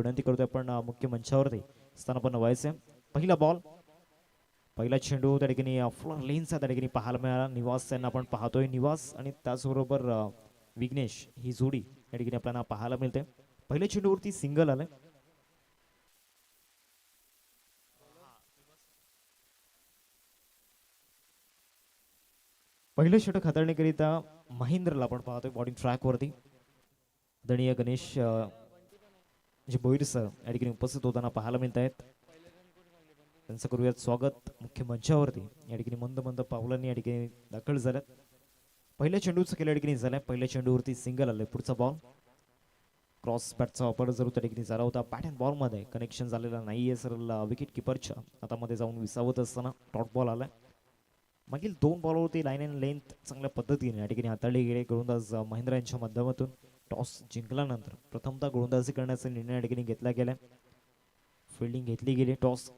विनंती करतोय आपण मुख्य मंचावरती स्थानापन्न व्हायचे. पहिला बॉल, पहिला चेंडू त्या ठिकाणी फ्लोर लेनचा त्या ठिकाणी पाहायला मिळाला. निवास यांना आपण पाहतोय. निवास आणि त्याचबरोबर विघ्नेश ही जोडी या ठिकाणी आपल्याला पाहायला मिळते. पहिल्या चेंडूवरती सिंगल आले. पहिलं षटक हाताळण्याकरिता महेंद्रला आपण पाहतोय बॉलिंग ट्रॅकवरती. दणीय गणेश जे बोईर सर या ठिकाणी उपस्थित होताना पाहायला मिळत आहेत. त्यांचं करूयात स्वागत मुख्य मंचावरती. या ठिकाणी मंद मंद पावलांनी या ठिकाणी दाखल झाल्यात. पहिल्या चेंडूचं केलं या ठिकाणी झालंय. पहिल्या चेंडूवरती सिंगल आलंय. पुढचा बॉल क्रॉस बॅटचा वापर जरूर त्या ठिकाणी झाला होता. बॅट अँड बॉलमध्ये कनेक्शन झालेला नाहीये. सरळ विकेट किपरच्या हातामध्ये जाऊन विसावत असताना डॉट बॉल आलाय. मागील 2 बॉलवरती लाईन अँड लेंथ चांगल्या पद्धतीने या ठिकाणी हाताळले गेले. गोलंदाज महेंद्र यांच्या माध्यमातून टॉस जिंकल्यानंतर प्रथमतः गोलंदाजी करण्याचा निर्णय या ठिकाणी घेतला गेला. फिल्डिंग घेतली गेली. टॉस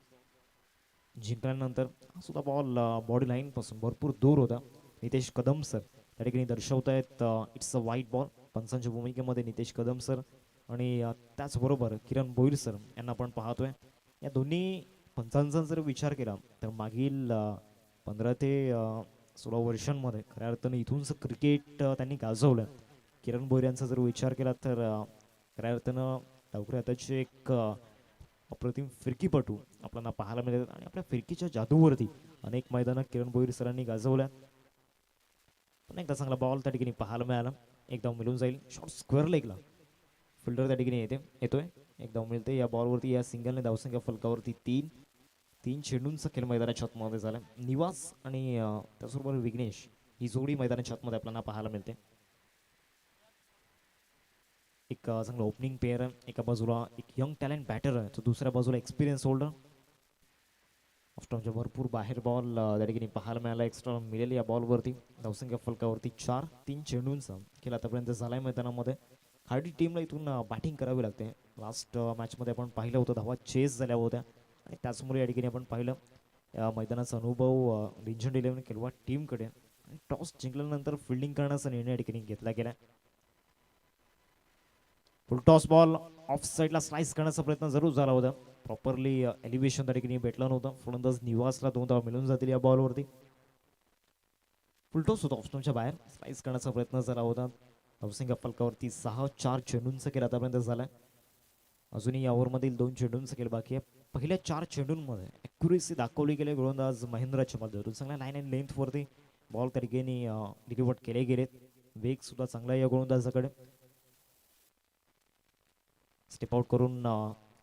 जिंकल्यानंतर सुद्धा बॉल बॉडी लाईन पासून भरपूर दूर होता. नितेश कदम सर त्या ठिकाणी दर्शवत आहेत इट्स अ वाईट बॉल. पंचांच्या भूमिकेमध्ये नितेश कदम सर आणि त्याचबरोबर किरण बोईर सर यांना आपण पाहतोय. या दोन्ही पंचांचा जर विचार केला तर मागील 15 ते 16 वर्षांमध्ये खऱ्या अर्थानं इथूनच क्रिकेट त्यांनी गाजवलं. किरण बोईर यांचा जर विचार केला तर खऱ्या अर्थानं डावखऱ्या हाताचे एक अप्रतिम फिरकीपटू आपल्याला पाहायला मिळतात आणि आपल्या फिरकीच्या जादूवरती अनेक मैदानं किरण बोईर सरांनी गाजवल्या. पण एकदा चांगला बॉल त्या ठिकाणी पाहायला मिळाला. एक धाव मिळून जाईल. शॉर्ट स्क्वेअर लेगला फिल्डर त्या ठिकाणी येतोय. एक धाव मिळते या बॉलवरती. या सिंगलने धावसंख्या फलकावरती 3 चेंडूंचा खेळ मैदानाच्या आतमध्ये झाला. निवास आणि त्याचबरोबर विघ्नेश ही जोडी मैदानाच्या आतमध्ये आपल्याला पाहायला मिळते. एक चांगलं ओपनिंग पेअर आहे. एका बाजूला एक यंग टॅलेंट बॅटर आहे तर दुसऱ्या बाजूला एक्सपिरियन्स होल्डर. ऑस्ट्रॉमच्या भरपूर बाहेर बॉल त्या ठिकाणी पाहायला मिळाला. एक्स्ट्रा मिळेल या बॉलवरती. धावसंख्या फलकावरती 3 चेंडूंचा खेळ आतापर्यंत झालाय मैदानामध्ये. खाडी टीमला इथून बॅटिंग करावी लागते. लास्ट मॅचमध्ये आपण पाहिलं होतं धावा चेस झाल्या होत्या आणि त्याचमुळे या ठिकाणी आपण पाहिलं या मैदानाचा अनुभव लिंजंड 11 केलवा टीमकडे. आणि टॉस जिंकल्यानंतर फिल्डिंग करण्याचा निर्णय या ठिकाणी घेतला गेला. फुल टॉस बॉल ऑफ साईडला स्लाइस करण्याचा प्रयत्न जरूर झाला होता. प्रॉपरली एलिव्हेशन त्या ठिकाणी भेटलं नव्हतं. फलंदाज निवासला 2 धावा मिळून जातील या बॉलवरती. फुल टॉस होता ऑप्शनच्या बाहेर. स्लाइस करण्याचा प्रयत्न झाला होता. धावसंख्या फलकावरती 6 चेंडूंचा खेळ आतापर्यंत झालाय. अजूनही या ओव्हरमधील 2 चेंडूंचा खेळ बाकी आहे. पहिल्या 4 चेंडूंमध्ये ॲक्युरेसी दाखवली गेली गोलंदाज महेंद्रच्या माध्यमातून. चांगल्या लाईन अँड लेंथवरती बॉल त्या ठिकाणी डिलिव्हर्ड केले गेलेत. वेग सुद्धा चांगला आहे या गोलंदाजाकडे. स्टेप आउट करून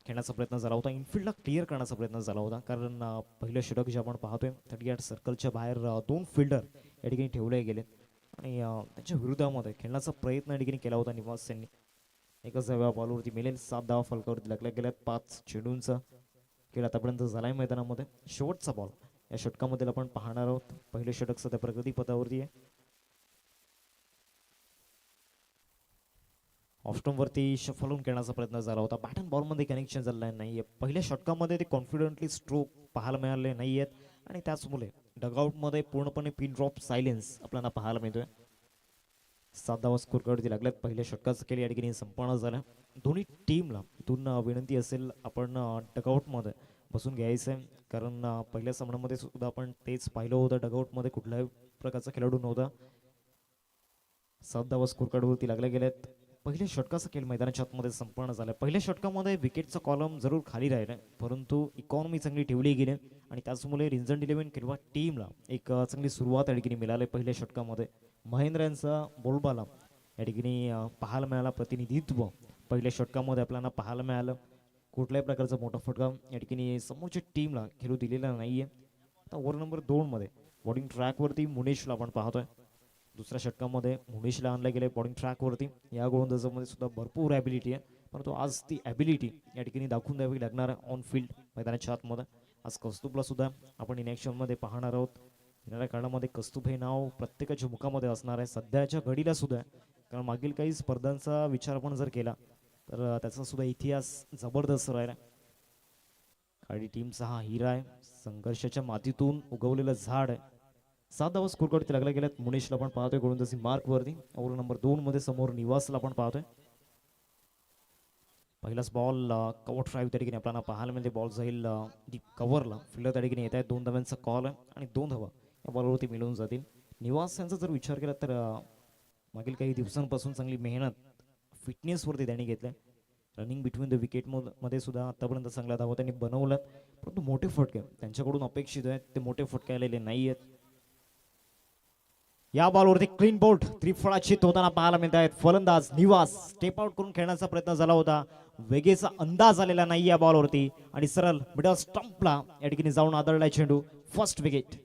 खेळण्याचा प्रयत्न झाला होता. इनफिल्डला क्लिअर करण्याचा प्रयत्न झाला होता कारण पहिलं षटक जे आपण पाहतोय 38 सर्कलच्या बाहेर 2 फिल्डर या ठिकाणी ठेवले गेलेत आणि त्यांच्या विरोधामध्ये खेळण्याचा प्रयत्न या ठिकाणी केला होता निवास यांनी. एकच धाव्या बॉलवरती मिळेल. 7 धावा फलकावरती लागल्या गेल्यात. 5 चेंडूंचा खेळ आतापर्यंत झालाय मैदानामध्ये. शेवटचा बॉल या षटकामध्ये आपण पाहणार आहोत. पहिलं षटक सध्या प्रगतीपथावरती आहे. ऑफस्टॉमवरती शफल होऊन खेळण्याचा प्रयत्न झाला होता. बॅट अँड बॉलमध्ये कनेक्शन झालेलं नाहीये. पहिल्या षटकामध्ये ते कॉन्फिडंटली स्ट्रोक पाहायला मिळाले नाही आहेत आणि त्याचमुळे डगआउटमध्ये पूर्णपणे पिन ड्रॉप सायलेन्स आपल्याला पाहायला मिळतोय. 7 धावा स्कोरवरती लागल्यात. पहिल्या षटकाचं खेळ या ठिकाणी संपन्न झालं. दोन्ही टीमला इथून विनंती असेल आपण डगआउटमध्ये बसून घ्यायचं आहे कारण पहिल्या सामन्यामध्ये सुद्धा आपण तेच पाहिलं होतं. डगआउटमध्ये कुठल्याही प्रकारचा खेळाडू नव्हता. 7 धावा स्कोरवरती लागल्या गेल्यात. पहिल्या षटकाचा खेळ मैदानाच्या आतमध्ये संपन्न झाला. पहिल्या षटकामध्ये विकेटचा कॉलम जरूर खाली राहिला परंतु इकॉनॉमी चांगली ठेवली गेली आणि त्याचमुळे रिंजंड 11 किंवा टीमला एक चांगली सुरुवात या ठिकाणी मिळाली. पहिल्या षटकामध्ये महेंद्र यांचा बोलबाला या ठिकाणी पाहायला मिळाला. प्रतिनिधित्व पहिल्या षटकामध्ये आपल्याला पाहायला मिळालं. कुठल्याही प्रकारचा मोठा फटका या ठिकाणी समोरच्या टीमला खेळू दिलेला नाहीये. आता ओव्हर नंबर 2 मध्ये बॉलिंग ट्रॅकवरती मुनेशला आपण पाहतोय. दुसऱ्या षटकामध्ये मुनेशला आणलं गेले बॉलिंग ट्रॅकवरती. या गोलंदाजामध्ये सुद्धा भरपूर ॲबिलिटी आहे परंतु आज ती ॲबिलिटी या ठिकाणी दाखवून द्यावी लागणार आहे ऑन फील्ड मैदानाच्या आतमध्ये. आज कौस्तुभला सुद्धा आपण इन ॲक्शनमध्ये पाहणार आहोत. येणाऱ्या काळामध्ये कौस्तुभ हे नाव प्रत्येकाच्या मुखामध्ये असणार आहे सध्याच्या घडीला सुद्धा. कारण मागील काही स्पर्धांचा विचार आपण जर केला तर त्याचा सुद्धा इतिहास जबरदस्त राहिला. काळी टीमचा हा हिरा आहे. संघर्षाच्या मातीतून उगवलेलं झाड आहे. 7 धावा स्कोरवरती लागल्या गेल्यात. मुनेशला आपण पाहतोय गोलंदाजी मार्कवरती. ओव्हर नंबर 2 मध्ये समोर निवासला आपण पाहतोय. पहिलाच बॉल कव्हर ड्राईव्ह त्या ठिकाणी आपल्याला पाहायला मिळते. बॉल जाईल डीप कव्हरला. फिल्डर त्या ठिकाणी येत आहे. 2 धाव्यांचा कॉल आहे आणि 2 धावा या बॉलवरती मिळून जातील. निवास यांचा जर विचार केला तर मागील काही दिवसांपासून चांगली मेहनत फिटनेसवरती त्यांनी घेतल्या. रनिंग बिटवीन द विकेट मध्ये सुद्धा आतापर्यंत चांगला धावा त्यांनी बनवल्यात. परंतु मोठे फटके त्यांच्याकडून अपेक्षित आहेत ते मोठे फटके आलेले नाही आहेत. या बॉलवरती क्लीन बोल्ट त्रिफळाची होताना पाहायला मिळत आहेत. फलंदाज निवास स्टेप आउट करून खेळण्याचा प्रयत्न झाला होता. वेगेचा अंदाज आलेला नाही या बॉलवरती आणि सरळ मिडल स्टंपला या ठिकाणी जाऊन आदळलाय चेंडू. First wicket.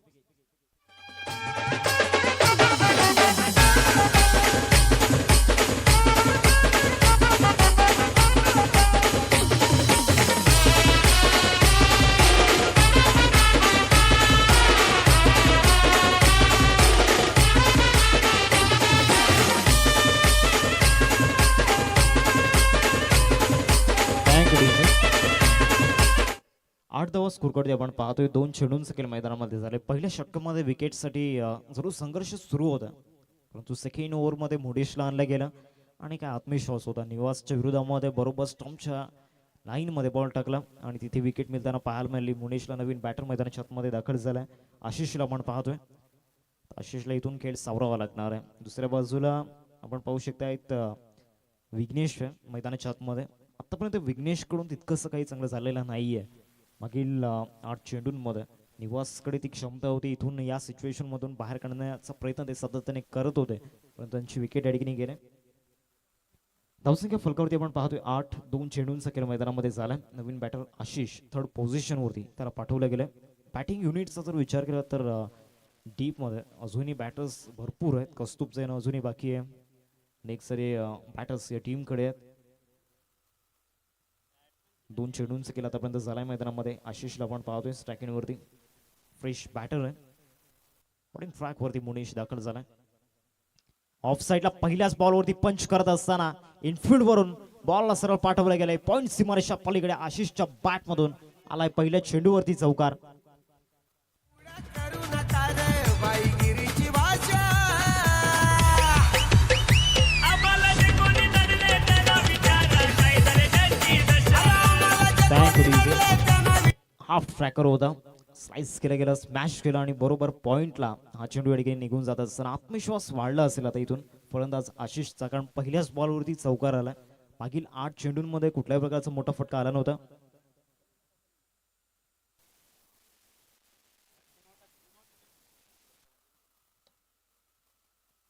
आठ धावा स्कोरकडे आपण पाहतोय. 2 चेंडूंचे खेळ मैदानामध्ये झाले. पहिल्या षटकामध्ये विकेटसाठी जरूर संघर्ष सुरू होता, परंतु सेकंड ओव्हरमध्ये मुडेशला आणलं गेलं आणि काय आत्मविश्वास होता. निवासच्या विरोधामध्ये बरोबर स्टंपच्या लाईनमध्ये बॉल टाकला आणि तिथे विकेट मिळताना पाहायला मिळाली. मुनेशला नवीन बॅटर मैदानाच्या आतमध्ये दाखल झालाय. आशिषला आपण पाहतोय. आशिषला इथून खेळ सावरावा लागणार आहे. दुसऱ्या बाजूला आपण पाहू शकतायत विघ्नेश मैदानाच्या आतमध्ये. आतापर्यंत विघ्नेशकडून तितकंसं काही चांगलं झालेलं नाहीये. मागील 8 चेंडूंमध्ये निवासकडे ती क्षमता होती इथून या सिच्युएशन मधून बाहेर काढण्याचा प्रयत्न ते सातत्याने करत होते, परंतु त्यांची विकेट या ठिकाणी गेले. धावसंख्या फलकावरती आपण पाहतोय 8. 2 चेंडूंचा खेळ मैदानामध्ये झाला. नवीन बॅटर आशिष थर्ड पोझिशनवरती त्याला पाठवलं गेलं. बॅटिंग युनिटचा जर विचार केला तर डीपमध्ये अजूनही बॅटर्स भरपूर आहेत. कौस्तुभ जैन अजूनही बाकी आहे. अनेक सारे बॅटर्स या टीमकडे आहेत. 2 चेंडूंचा केला आतापर्यंत झालाय मैदानामध्ये. आशिषला आपण पाहतोय स्ट्रायकिंग वरती. फ्रेश बॅटर आहे. बॉलिंग ट्रॅक वरती मुनेश दाखल झालाय. ऑफ साइडला पहिल्याच बॉलवरती पंच करत असताना इनफिल्ड वरून बॉलला सरळ पाठवलं गेलंय. पॉइंट सीमारेषा पलीकडे आशिषच्या बॅट मधून आलाय पहिल्या चेंडूवरती चौकार. हाफ ट्रॅकर होता. स्लाइस केला गेला, स्मॅश केला आणि बरोबर पॉइंटला हा चेंडू या ठिकाणी निघून जात असताना आत्मविश्वास वाढला असेल आता इथून फलंदाज आशिषचा, कारण पहिल्याच बॉलवरती चौकार आला. मागील 8 चेंडूंमध्ये कुठल्याही प्रकारचा मोठा फटका आला नव्हता.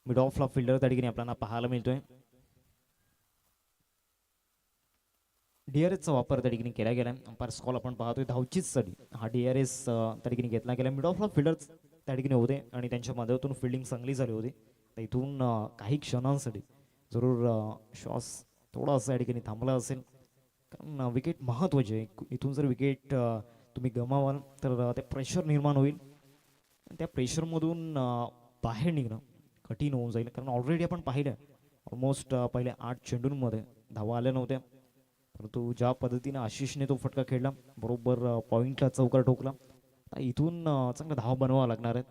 मिड ऑफला फिल्डर त्या ठिकाणी आपल्याला पाहायला मिळतोय. डीआरएसचा वापर त्या ठिकाणी केला गेला. अंपायर स्कॉल आपण पाहतोय धावचीच साठी हा डीआरएस त्या ठिकाणी घेतला गेला. मिड ऑफला फिल्डर त्या ठिकाणी होते आणि त्यांच्या माध्यमातून फिल्डिंग चांगली झाली होती. तर इथून काही क्षणांसाठी जरूर श्वास थोडासा या ठिकाणी थांबला असेल, कारण विकेट महत्वाची आहे. इथून जर विकेट तुम्ही गमावाल तर ते प्रेशर निर्माण होईल. त्या प्रेशरमधून बाहेर निघणं कठीण होऊन जाईल, कारण ऑलरेडी आपण पाहिलं ऑलमोस्ट पहिल्या 8 चेंडूंमध्ये धावा आल्या नव्हत्या, परंतु ज्या पद्धतीने आशिषने तो फटका खेळला बरोबर पॉइंटला चौकार ठोकला. इथून चांगला धावा बनवावा लागणार आहेत.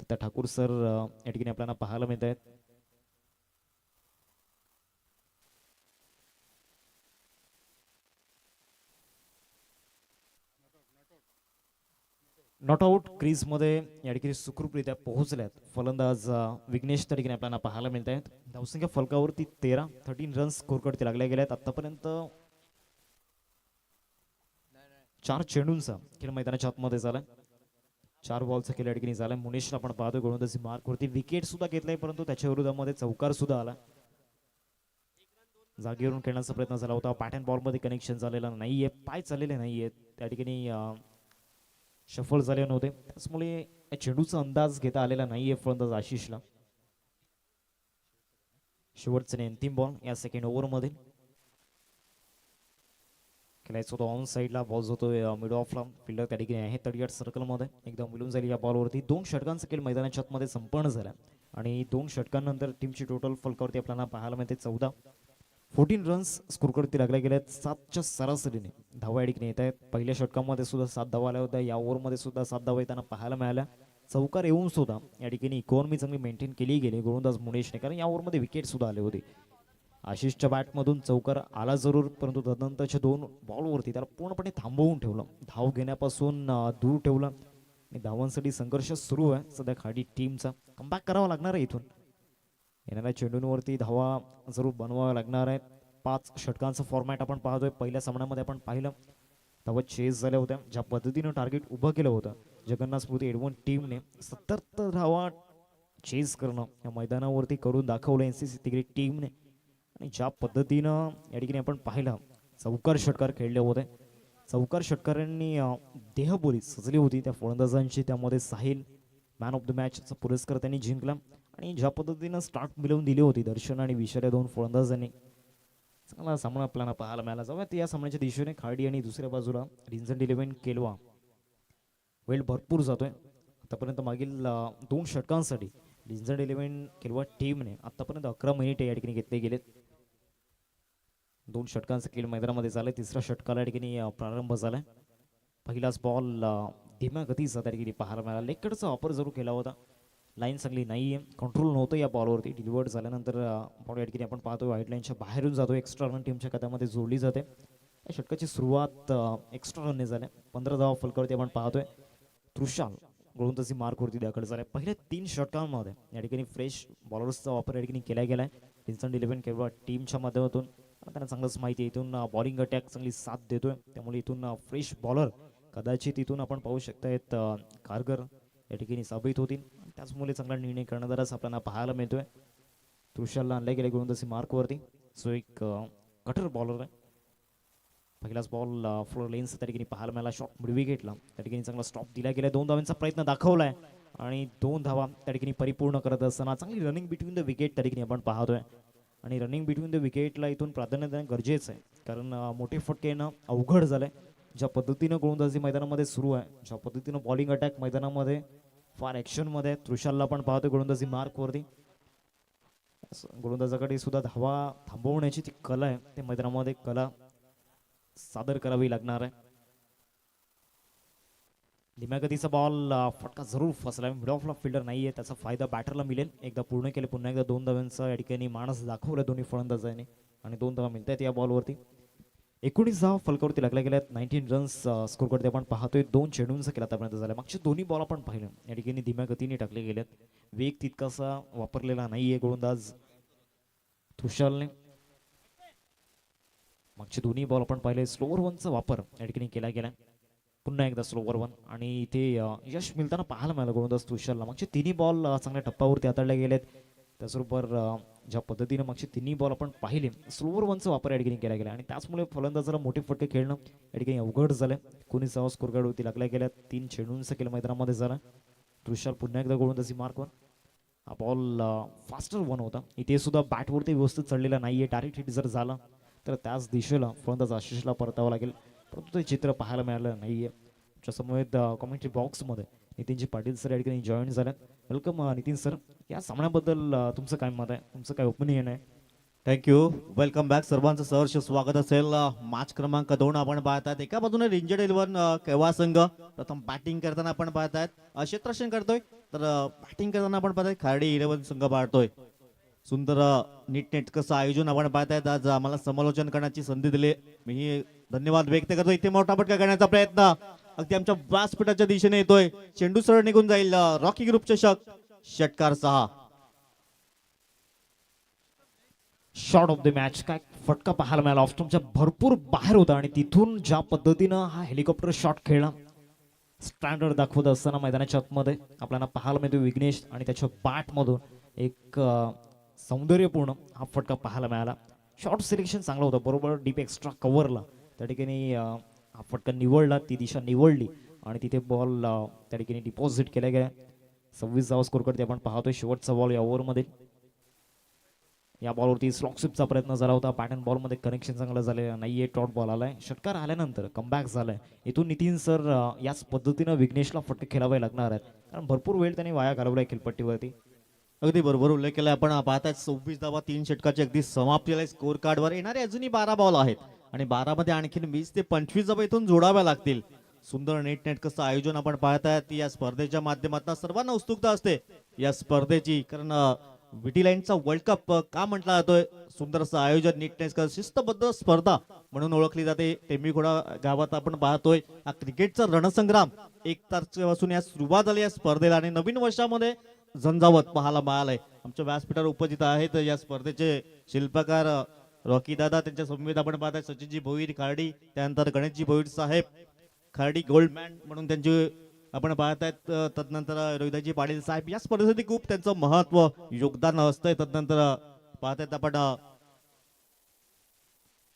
तर त्या ठाकूर सर या ठिकाणी आपल्याला पाहायला मिळत आहेत. नॉट आउट क्रीज मध्ये या ठिकाणी सुखरूपरित्या पोहोचल्यात फलंदाज विघ्नेश त्या ठिकाणी आपल्याला पाहायला मिळत आहेत. धावसंख्या फलकावरती 13 रन्स स्कोरकडे लागल्या गेल्यात. आतापर्यंत 4 चेंडूंचा खेळ मैदानाच्या आतमध्ये झाला. 4 बॉलचा खेळ या ठिकाणी झाला. मुनेशला आपण पाहतोय गोलंदाजी मार्क वरती विकेट सुद्धा घेतलाय, परंतु त्याच्या विरोधामध्ये चौकार सुद्धा आला. जागेवरून खेळण्याचा प्रयत्न झाला होता. पॅटर्न बॉल मध्ये कनेक्शन झालेला नाहीये, पाय चाललेले नाहीयेत, त्या ठिकाणी सफल झाले नव्हते. त्यामुळे चेंडूचा अंदाज घेता आलेला नाहीये फलंदाज आशिषला. शेवटचा अंतिम बॉल या सेकंड ओव्हर मध्ये खेळायचा होता. ऑन साईडला बॉल होतोय मिड ऑफला. फिल्डर त्या ठिकाणी आहे 38 सर्कल मध्ये. एकदम मिळून जाईल या बॉलवरती. 2 षटकांचा खेळ मैदानाच्या आतमध्ये संपन्न झाला आणि 2 षटकांनंतर टीमची टोटल फलकावरती आपल्याला पाहायला मिळते 14 रन्स स्कोरकडे लागल्या गेल्यात. 7च्या सरासरीने धावा या ठिकाणी येत आहेत. पहिल्या षटकामध्ये सुद्धा 7 धावा आल्या होत्या. या ओव्हरमध्ये सुद्धा 7 धावा येताना पाहायला मिळाल्या. चौकार येऊन सुद्धा या ठिकाणी इकॉनॉमी चांगली मेंटेन केली गेली गोलंदाज मुनेशने, कारण या ओव्हरमध्ये विकेट सुद्धा आले होते. आशिषच्या बॅटमधून चौकार आला जरूर, परंतु तदनंतरच्या 2 बॉलवरती त्याला पूर्णपणे थांबवून ठेवलं, धाव घेण्यापासून दूर ठेवलं आणि धावांसाठी संघर्ष सुरू आहे सध्या खाडी टीमचा. कमबॅक करावा लागणार आहे इथून. येणाऱ्या चेंडूंवरती धावा जरूर बनवाव्या लागणार आहेत. 5 षटकांचं फॉर्मॅट आपण पाहतोय. पहिल्या सामन्यामध्ये आपण पाहिलं धावा चेस झाल्या होत्या. ज्या पद्धतीनं टार्गेट उभं केलं होतं जगन्नाथ स्मृती एडवॉन टीमने 70 धावा चेस करणं या मैदानावरती करून दाखवलं एनसीसी तिगरी टीमने. आणि ज्या पद्धतीनं या ठिकाणी आपण पाहिलं चौकार षटकार खेळले होते. चौकार षटकारांनी देहबोली सजली होती त्या फलंदाजांची. त्यामध्ये साहिल मॅन ऑफ द मॅचचा पुरस्कार त्यांनी जिंकला. आणि ज्या पद्धतीनं स्टार्ट मिळवून दिली होती दर्शन आणि विशाल या 2 फलंदाजांनी, चांगला सामना आपल्याला पाहायला मिळाला. जाऊयात या सामन्याच्या दिशेने. खाडी आणि दुसऱ्या बाजूला रिंझन 11 केलवा. वेळ भरपूर जातोय आतापर्यंत. मागील 2 षटकांसाठी रिंझन 11 केलवा टीमने आतापर्यंत 11 मिनिटे या ठिकाणी घेतले गेलेत. 2 षटकांचा खेळ मैदानामध्ये झालाय. तिसऱ्या षटकाला या ठिकाणी प्रारंभ झालाय. पहिलाच बॉल धीम्या गतीचा त्या ठिकाणी पाहायला मिळाला. लेगकडचा वापर जरूर केला होता. लाईन चांगली नाही आहे, कंट्रोल नव्हतं या बॉलवरती. डिलिव्हर्ड झाल्यानंतर बॉल या ठिकाणी आपण पाहतो व्हाईट लाईनच्या बाहेरून जातो. एक्स्ट्रा रन टीमच्या खात्यामध्ये जोडली जाते. या षटकाची सुरुवात एक्स्ट्रा रनने झाल्या. 15 धावा फलकावरती आपण पाहतोय. तृषाल गोलंदाजी मार्कवरती दाखल झालाय. पहिल्या 3 षटकांमध्ये या ठिकाणी फ्रेश बॉलर्सचा वापर या ठिकाणी केला गेलाय रिंझन 11 केवळ टीमच्या माध्यमातून. त्यांना चांगलंच माहिती आहे इथून बॉलिंग अटॅक चांगली साथ देतोय. त्यामुळे इथून फ्रेश बॉलर कदाचित इथून आपण पाहू शकतायत कारगर या ठिकाणी साबित होतील. त्याचमुळे चांगला निर्णय करणारच आपल्याला पाहायला मिळतोय. तृषालला आणल्या गेल्या गोलंदाजी मार्कवरती. सो एक कटर बॉलर आहे. पहिलाच बॉल फ्लोर लेन्स त्या ठिकाणी पाहायला मिळाला. शॉर्ट मिड विकेटला त्या ठिकाणी चांगला स्टॉप दिला गेला. 2 धावांचा प्रयत्न दाखवलाय आणि 2 धावा त्या ठिकाणी परिपूर्ण करत असताना चांगली रनिंग बिटवीन द विकेट त्या ठिकाणी आपण पाहतोय. आणि रनिंग बिटवीन द विकेटला इथून प्राधान्य देणं गरजेचं आहे, कारण मोठे फटके येणं अवघड झालंय. ज्या पद्धतीनं गोलंदाजी मैदानामध्ये सुरू आहे, ज्या पद्धतीनं बॉलिंग अटॅक मैदानामध्ये फार ॲक्शनमध्ये तृषालला पण पाहतोय गोलंदाजी मार्कवरती. गोलंदाजाकडे सुद्धा धावा थांबवण्याची ती कला आहे, ते मैदानामध्ये कला सादर करावी लागणार आहे. धीम्या गतीचा बॉल फटका जरूर फसला. मिड ऑफला फिल्डर नाहीये, त्याचा फायदा बॅटरला मिळेल. एकदा पूर्ण केले, पुन्हा एकदा 2 धावांचा या ठिकाणी माणस दाखवला दोन्ही फलंदाजांनी आणि 2 धावा मिळतात या बॉलवरती. 19 धावा फलकावरती लागल्या गेल्यात. 19 रन्स स्कोर करते आपण पाहतोय. 2 चेंडूंचा केला आतापर्यंत झाला. मागचे दोन्ही बॉल आपण पाहिलं या ठिकाणी धीम्या गतीने टाकले गेलेत. वेग तितकासा वापरलेला नाहीये गोलंदाज तुषालने. मागचे दोन्ही बॉल आपण पाहिले. स्लोअर वनचा वापर या ठिकाणी केला गेला. पुन्हा एकदा स्लोअर वन आणि इथे यश मिळताना पाहायला मिळालं गोलंदाज तुषालला. मागचे तिन्ही बॉल चांगल्या टप्प्यावरती हाताळले गेलेत. त्याचबरोबर ज्या पद्धतीने मागचे तिन्ही बॉल आपण पाहिले स्लोअर वनचा वापर या ठिकाणी केला गेला आणि त्याचमुळे फलंदाजाला मोठे फटके खेळणं या ठिकाणी अवघड झालं. 19 धावा स्कोर कार्डवरती लागल्या गेल्या. 3 चेंडूंचा केलं मैदानामध्ये झाला. तुषाल पुन्हा एकदा गोलंदाजी मार्कवर. हा बॉल फास्टर वन होता. इथे सुद्धा बॅटवरती व्यवस्थित चढलेला नाहीये. डायरेक्ट हिट जर झाला तर त्याच दिशेला फलंदाज आशिषला परतावं लागेल, परंतु ते चित्र पाहायला मिळालं नाहीये. समवेत कॉमेंट्री बॉक्समध्ये नितीनजी पाटील सर या ठिकाणी जॉईन झाल्यात. Welcome Nitin sir. या सामन्याबद्दल तुमचं काय मत आहे, तुमचं काय ओपिनियन आहे? थँक्यू. Welcome back. सर्वांचं सहर्ष स्वागत असेल. मॅच क्रमांक 2 आपण पाहतात. एका बाजूने रिंजन 11 केवा संघ प्रथम बॅटिंग करताना आपण पाहतात क्षेत्ररक्षण करतोय, तर बॅटिंग करताना आपण पाहताय खाडी 11 संघ पाहतोय. सुंदर नीटनेटकं आयोजन आपण पाहतायत. आज आम्हाला समालोचन करण्याची संधी दिली, मी धन्यवाद व्यक्त करतो. इथे मोठा फटका करण्याचा प्रयत्न अगदी आमच्या व्यासपीठाच्या दिशेने येतोय. चेंडू सरळ निघून जाईल. रॉकी ग्रुप चषक षटकार 6. Shot of the match. काय फटका पाहायला मिळाला. ऑफस्टॉपच्या भरपूर बाहेर होता आणि तिथून ज्या पद्धतीनं हा हेलिकॉप्टर शॉट खेळला स्टँडर्ड दाखवत असताना मैदानाच्या आतमध्ये आपल्याला पाहायला मिळतो. विघ्नेश आणि त्याच्या बॅटमधून एक सौंदर्यपूर्ण हा फटका पाहायला मिळाला. शॉट सिलेक्शन चांगलं होतं, बरोबर डीप एक्स्ट्रा कव्हरला त्या ठिकाणी हा फटका निवडला, ती दिशा निवडली आणि तिथे बॉल त्या ठिकाणी डिपॉझिट केला गेला. 26 धावा स्कोर करते आपण पाहतोय. शेवटचा बॉल या ओव्हरमध्ये. या बॉलवरती स्लॉक स्वीपचा प्रयत्न झाला होता. पॅटर्न बॉलमध्ये कनेक्शन चांगलं झालेलं नाहीये. टॉट बॉल आलाय. षटकार आल्यानंतर कमबॅक झालाय. इथून नितीन सर याच पद्धतीनं विघ्नेशला फटके खेळावे लागणार आहेत, कारण भरपूर वेळ त्यांनी वाया घालवलाय खेळपट्टीवरती. अगदी बरोबर उल्लेख केला आपण. पाहताय 26 धावा 3 षटकाची अगदी समाप्तीला स्कोर कार्डवर. येणारे अजूनही 12 बॉल आहेत आणि 12 मध्ये आणखीन 20 ते 25 धावा इथून जोडाव्या लागतील. सुंदर नेटकं आयोजन आपण पाहतायत. या स्पर्धेच्या माध्यमातून सर्वांना उत्सुकता असते या स्पर्धेची, कारण विटीलाईनचा वर्ल्ड कप का म्हटला जातोय? सुंदर असं आयोजन, नीटनेस, शिस्तबद्ध स्पर्धा म्हणून ओळखली जाते. टेंबीखोडा गावात आपण पाहतोय हा क्रिकेटचा रणसंग्राम. 1 तारखेपासून या सुरुवात झाली या स्पर्धेला आणि नवीन वर्षामध्ये झंझावत पाहायला मिळालंय. आमच्या व्यासपीठावर उपस्थित आहेत या स्पर्धेचे शिल्पकार रॉकी दादा, त्यांच्या समवेत आपण पाहताय सचिनजी भोईर खार्डी, त्यानंतर गणेशजी भोईर साहेब खार्डी गोल्डमॅन म्हणून त्यांचे आपण पाहतायत. तदनंतर रोहिदाजी पाटील साहेब या स्पर्धेसाठी खूप त्यांचं महत्व योगदान असतंय. तदनंतर पाहतायत आपण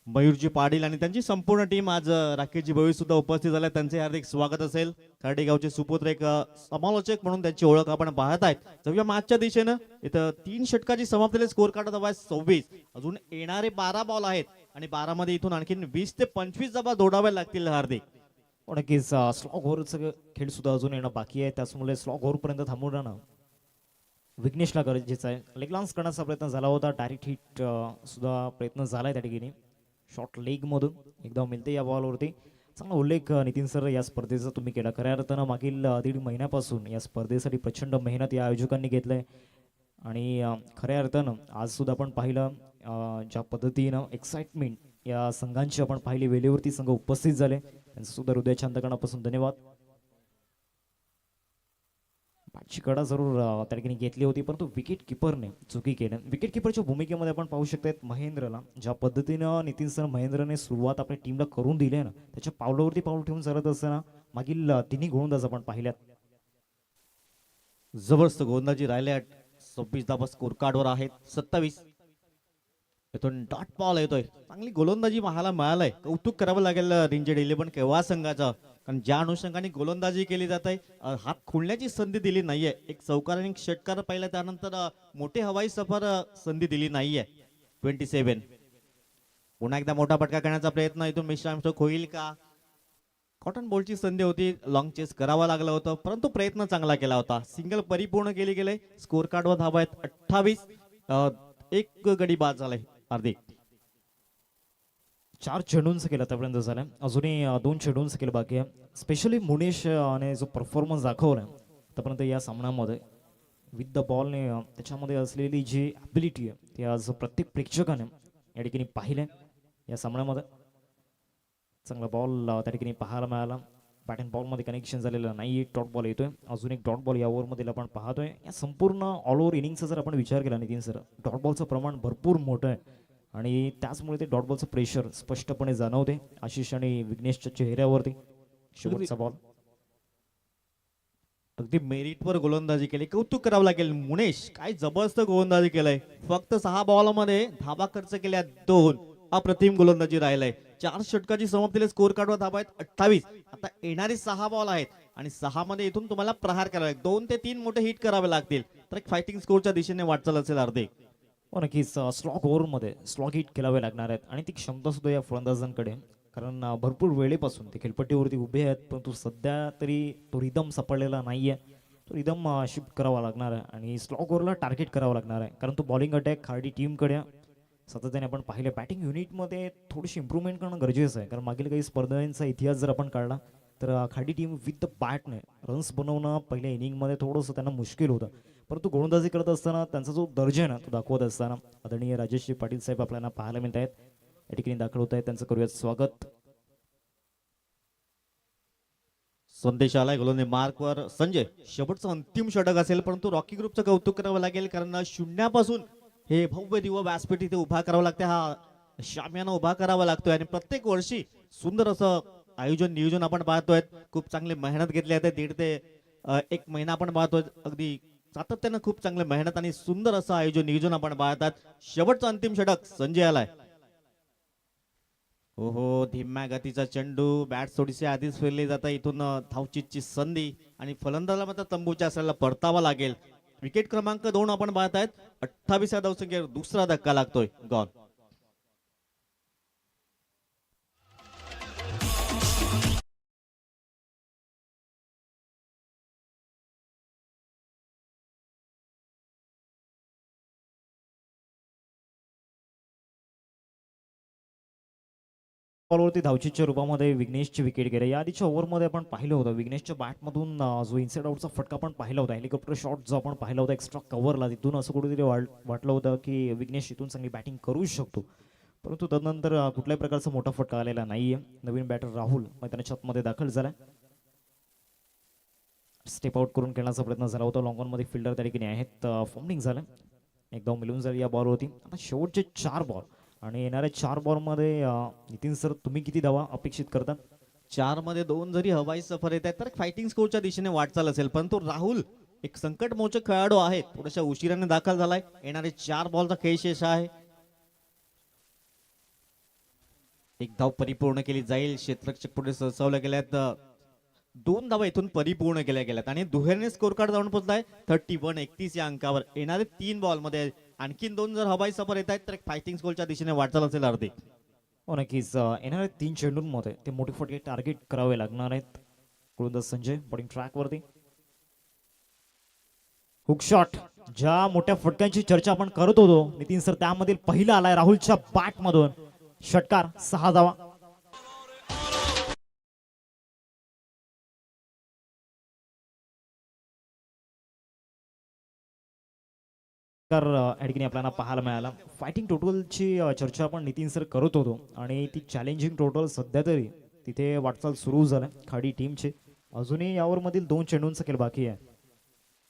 मयूरजी पाटील आणि त्यांची संपूर्ण टीम. आज राकेशजी भोईर सुद्धा उपस्थित झाले, त्यांचे हार्दिक स्वागत असेल. खार्डी गावचे सुपुत्र एक समालोचक म्हणून त्यांची ओळख आपण पाहत आहेत. जाऊया मॅचच्या दिशेनं. इथं 3 षटकाची समाप्तीला स्कोर कार्ड हवा आहे 26. अजून येणारे 12 बॉल आहेत आणि 12 मध्ये इथून आणखीन 20 ते 25 धावा दौडाव्या लागतील. हार्दिक नक्कीच स्लॉग ओव्हरचं खेळ सुद्धा अजून येणं बाकी आहे, त्यामुळे स्लॉग ओव्हर पर्यंत थांबून राहणं विघ्नेशला गरजेचं आहे. लेग लान्स करण्याचा प्रयत्न झाला होता, डायरेक्ट हिट सुद्धा प्रयत्न झालाय त्या ठिकाणी. शॉर्ट लेग मधून एकदा मिळते या बॉलवरती. चांगला उल्लेख नितीन सर या स्पर्धेचा तुम्ही केला. खऱ्या अर्थानं मागील 1.5 महिन्यापासून या स्पर्धेसाठी प्रचंड मेहनत या आयोजकांनी घेतलंय आणि खऱ्या अर्थानं आज सुद्धा आपण पाहिलं ज्या पद्धतीनं एक्साइटमेंट या संघांची आपण पाहिली, वेळेवरती संघ उपस्थित झाले, त्यांचं सुद्धा हृदयाच्या अंतकरणापासून धन्यवाद. पाचची कडा जरूर त्या ठिकाणी घेतली होती, परंतु विकेट किपरने चुकी केली. विकेट किपरच्या भूमिकेमध्ये आपण पाहू शकतात महेंद्रला ज्या पद्धतीनं नितीन सर महेंद्रने सुरुवात आपल्या टीमला करून दिली आहे ना, त्याच्या पावलावरती पाऊल ठेवून सरत असताना मागील 3 गोलंदाज आपण पाहिल्यात. जबरदस्त गोलंदाजी राहिल्या. 26 धावा स्कोर कार्डवर आहेत. 27 इथून डॉट बॉल येतोय. चांगली गोलंदाजी पाहायला मिळालंय. कौतुक करावं लागेल रिंजेड 11 केव्हा संघाचं, कारण ज्या अनुषंगाने गोलंदाजी केली जात आहे हात खोलण्याची संधी दिली नाहीये. एक चौकार आणि षटकार पाहिला, त्यानंतर मोठे हवाई सफर संधी दिली नाहीये. 27 पुन्हा एकदा मोठा फटका करण्याचा प्रयत्न इथून मिश्रा होईल का? कॉटन बॉलची संधी होती, लॉंग चेस करावा लागलं होतं, परंतु प्रयत्न चांगला केला होता. सिंगल परिपूर्ण केली गेले. स्कोर कार्डवर धावा आहेत 28. एक गडी बाद झालाय. हार्दिक 4 चेंडूंचं केलं आतापर्यंत झालं, अजूनही 2 चेंडूंचं केलं बाकी आहे. स्पेशली मुनेश ने जो परफॉर्मन्स दाखवला आतापर्यंत या सामन्यामध्ये विथ द बॉलने त्याच्यामध्ये असलेली जी ॲबिलिटी आहे ती आज प्रत्येक प्रेक्षकाने या ठिकाणी पाहिलं या सामन्यामध्ये. चांगला बॉल त्या ठिकाणी पाहायला मिळाला. बॅट अँड बॉलमध्ये कनेक्शन झालेलं नाही. डॉट बॉल येतोय, अजून एक डॉट बॉल या ओव्हरमध्ये आपण पाहतोय. या संपूर्ण ऑल ओव्हर इनिंगचा जर आपण विचार केला नितीन सर, डॉट बॉलचं प्रमाण भरपूर मोठं आहे आणि त्याचमुळे ते डॉट बॉलचं प्रेशर स्पष्टपणे जाणवते आशिष आणि विघ्नेशच्या चेहऱ्यावरती. शेवटचा बॉल अगदी मेरिटवर गोलंदाजी केली, कौतुक करावं लागेल. मुनेश काय जबरदस्त गोलंदाजी केलंय. फक्त 6 बॉलमध्ये धावा खर्च केल्या 2. अप्रतिम गोलंदाजी राहिलाय. 4 षटकाची समाप्तीला स्कोर कार्डवर धावा आहेत 28. आता येणारे 6 बॉल आहेत आणि 6 मध्ये इथून तुम्हाला प्रहार करावे लागेल. 2 ते 3 मोठे हिट करावे लागतील, तर एक फायटिंग स्कोरच्या दिशेने वाटचाल असेल. हार्दिक नक्कीच स्लॉग ओव्हरमध्ये स्लॉग हिट केलावे लागणार आहेत आणि ती क्षमता सुद्धा या फलंदाजांकडे, कारण भरपूर वेळेपासून ते खेळपट्टीवरती उभे आहेत, परंतु सध्या तरी तो रिदम सापडलेला नाहीये. तो रिदम शिफ्ट करावा लागणार आहे आणि स्लॉग ओव्हरला टार्गेट करावं लागणार आहे, कारण तो बॉलिंग अटॅक खार्डी टीमकडे सातत्याने आपण पाहिले. बॅटिंग युनिटमध्ये थोडीशी इम्प्रूव्हमेंट करणं गरजेचं आहे, कारण मागील काही स्पर्धांचा इतिहास जर आपण काढला तर खाडी टीम विथ द बॅटने रन्स बनवणं पहिल्या इनिंगमध्ये थोडंसं त्यांना मुश्किल होतं, परंतु गोलंदाजी करत असताना त्यांचा जो दर्जा आहे ना तो दाखवत असताना आदरणीय राजेशजी पाटील साहेब आपल्याला पाहायला मिळत आहेत. या ठिकाणी दाखल होत आहेत, त्यांचं करूयात स्वागत. संदेश आलाय गोलंदाजी मार्कवर. संजय शेवटचं अंतिम षटक असेल, परंतु रॉकी ग्रुपचं कौतुक करावं लागेल, कारण शून्यापासून हे भव्य दिव्य व्यासपीठ इथे उभा करावं लागते. हा शामियाना उभा करावा लागतोय आणि प्रत्येक वर्षी सुंदर असं आयोजन नियोजन आपण पाहतोय. खूप चांगली मेहनत घेतली आहे. 1.5 ते 1 महिना आपण पाहतोय. अगदी सातत्यानं खूप चांगली मेहनत आणि सुंदर असं आयोजन नियोजन आपण पाहतात. शेवटचं अंतिम षटक संजय आलाय. हो धीम्या गतीचा चेंडू, बॅट थोडीशी आधीच फिरली जाते. इथून धावचीची संधी आणि फलंदाजाला मात्र तंबूच्या असलेला परतावा लागेल. विकेट क्रमांक 2 आपण पाहतायत. 28व्या धावसंख्येवर दुसरा धक्का लागतोय. गॉल. बॉलवरती धावचीच्या रूपामध्ये विघ्नेशची विकेट गेली. या आधीच्या ओव्हरमध्ये आपण पाहिलं होतं विघ्नेशच्या बॅटमधून जो इनसाइड आउटचा फटका आपण पाहिला होता, हेलिकॉप्टर शॉट जो आपण पाहिला होता एक्स्ट्रा कव्हरला, तिथून असं कुठेतरी वाटलं होतं की विघ्नेश इथून चांगली बॅटिंग करू शकतो. परंतु तदनंतर कुठल्याही प्रकारचा मोठा फटका आलेला नाहीये. नवीन बॅटर राहुल मैदानाच्या मध्ये दाखल झाला. स्टेप आउट करून खेळण्याचा प्रयत्न झाला होता. लॉंग ऑन मध्ये फिल्डर त्या ठिकाणी आहेत. फॉर्मिंग झालं, एक धाव मिळून झाली या बॉलवरती. आता शेवटचे 4 बॉल आणि येणाऱ्या 4 बॉलमध्ये नितीन सर तुम्ही किती धावा अपेक्षित करता? 4 मध्ये 2 जरी हवाई सफर येत आहेत तर फायटिंग स्कोरच्या दिशेने वाटचाल असेल, परंतु राहुल एक संकटमोचक खेळाडू आहे, थोड्याशा उशिराने दाखल झालाय. येणारे 4 बॉलचा खेळ शेष आहे. एक धाव परिपूर्ण केली जाईल. क्षेत्ररक्षक पुढे सरसावल्या गेल्यात. 2 धावा इथून परिपूर्ण केल्या गेल्यात आणि दुहेरीने स्कोर कार्ड जाऊन पोहोचलाय 31 या अंकावर. येणारे 3 बॉल मध्ये आणखीन 2 जर हवाई सफर येत आहेत तर फायटिंग स्कोरच्या दिशेने वाटचाल असेल अर्धी. हो नक्कीच. येणाऱ्या 3 चेंडूंमध्ये ते मोठे फटके टार्गेट करावे लागणार आहेत. गोलंदाज संजय बॉलिंग ट्रॅकवरती. हुक शॉट, ज्या मोठ्या फटक्यांची चर्चा आपण करत होतो नितीन सर, त्यामधील पहिला आलाय राहुलच्या बॅट मधून. षटकार, 6 धावा. या ठिकाणी आपल्याला पाहायला मिळाला. फायटिंग टोटलची चर्चा आपण नितीन सर करत होतो आणि ती चॅलेंजिंग टोटल सध्या तरी तिथे वाटचाल सुरू झालं खाडी टीमची. अजूनही यावर मधील 2 चेंडूंचा खेळ बाकी आहे.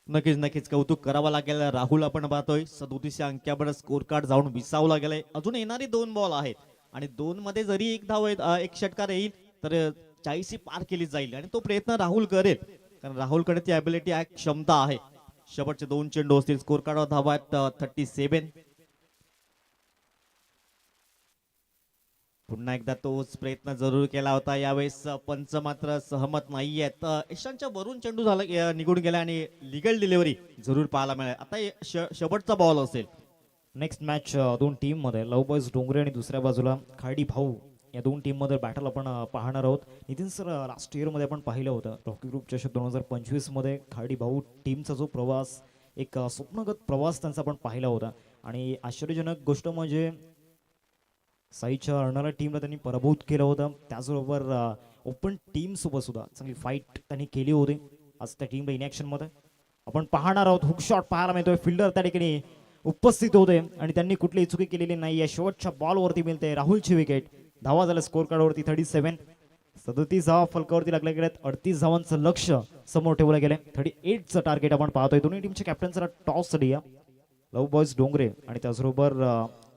नक्कीच नक्कीच कौतुक करावं लागेल. राहुल आपण पाहतोय 37 या अंकावर स्कोर कार्ड जाऊन विसावला गेलाय. अजून येणारी 2 बॉल आहेत आणि 2 मध्ये जरी एक धाव एक षटकार येईल तर 40 पार केली जाईल आणि तो प्रयत्न राहुल करेल, कारण राहुलकडे ती ॲबिलिटी आहे, क्षमता आहे. शेवटचे 2 चेंडू असतील. स्कोर कार्ड धावा आहेत 37. पुन्हा एकदा तोच प्रयत्न जरूर केला होता. यावेळेस पंच मात्र सहमत नाहीयेत. ईशानच्या वरून चेंडू झाला निघून गेला आणि लिगल डिलिव्हरी जरूर पाहायला मिळेल. आता शेवटचा बॉल असेल. नेक्स्ट मॅच 2 टीम मध्ये लव बॉयज डोंगरे आणि दुसऱ्या बाजूला खाडी भाऊ, या 2 टीम मध्ये बॅटल आपण पाहणार आहोत. नितीन सर, लास्ट इयर मध्ये आपण पाहिलं होतं रॉकी ग्रुप चषक 2025 मध्ये खाडी भाऊ टीमचा जो प्रवास, एक स्वप्नगत प्रवास त्यांचा आपण पाहिला होता. आणि आश्चर्यजनक गोष्ट म्हणजे साईच्या अर्णाला टीमला त्यांनी पराभूत केलं होतं. त्याचबरोबर ओपन टीम सोबत सुद्धा चांगली फाईट त्यांनी केली होती. आज त्या टीमला इनॅक्शन मध्ये आपण पाहणार आहोत. हुक शॉट पाहायला मिळतोय. फिल्डर त्या ठिकाणी उपस्थित होते आणि त्यांनी कुठलीही चुकी केलेली नाही. या शेवटच्या बॉलवरती मिळते राहुलची विकेट. धावा झाल्या स्कोर कार्डवरती 37. 37 धावा फलकावरती लागल्या गेल्यात. 38 धावांचं लक्ष समोर ठेवलं गेलं. 38चं टार्गेट आपण पाहतोय. दोन्ही टीमच्या कॅप्टनचा टॉस दिया. लव बॉयज डोंगरे आणि त्याचबरोबर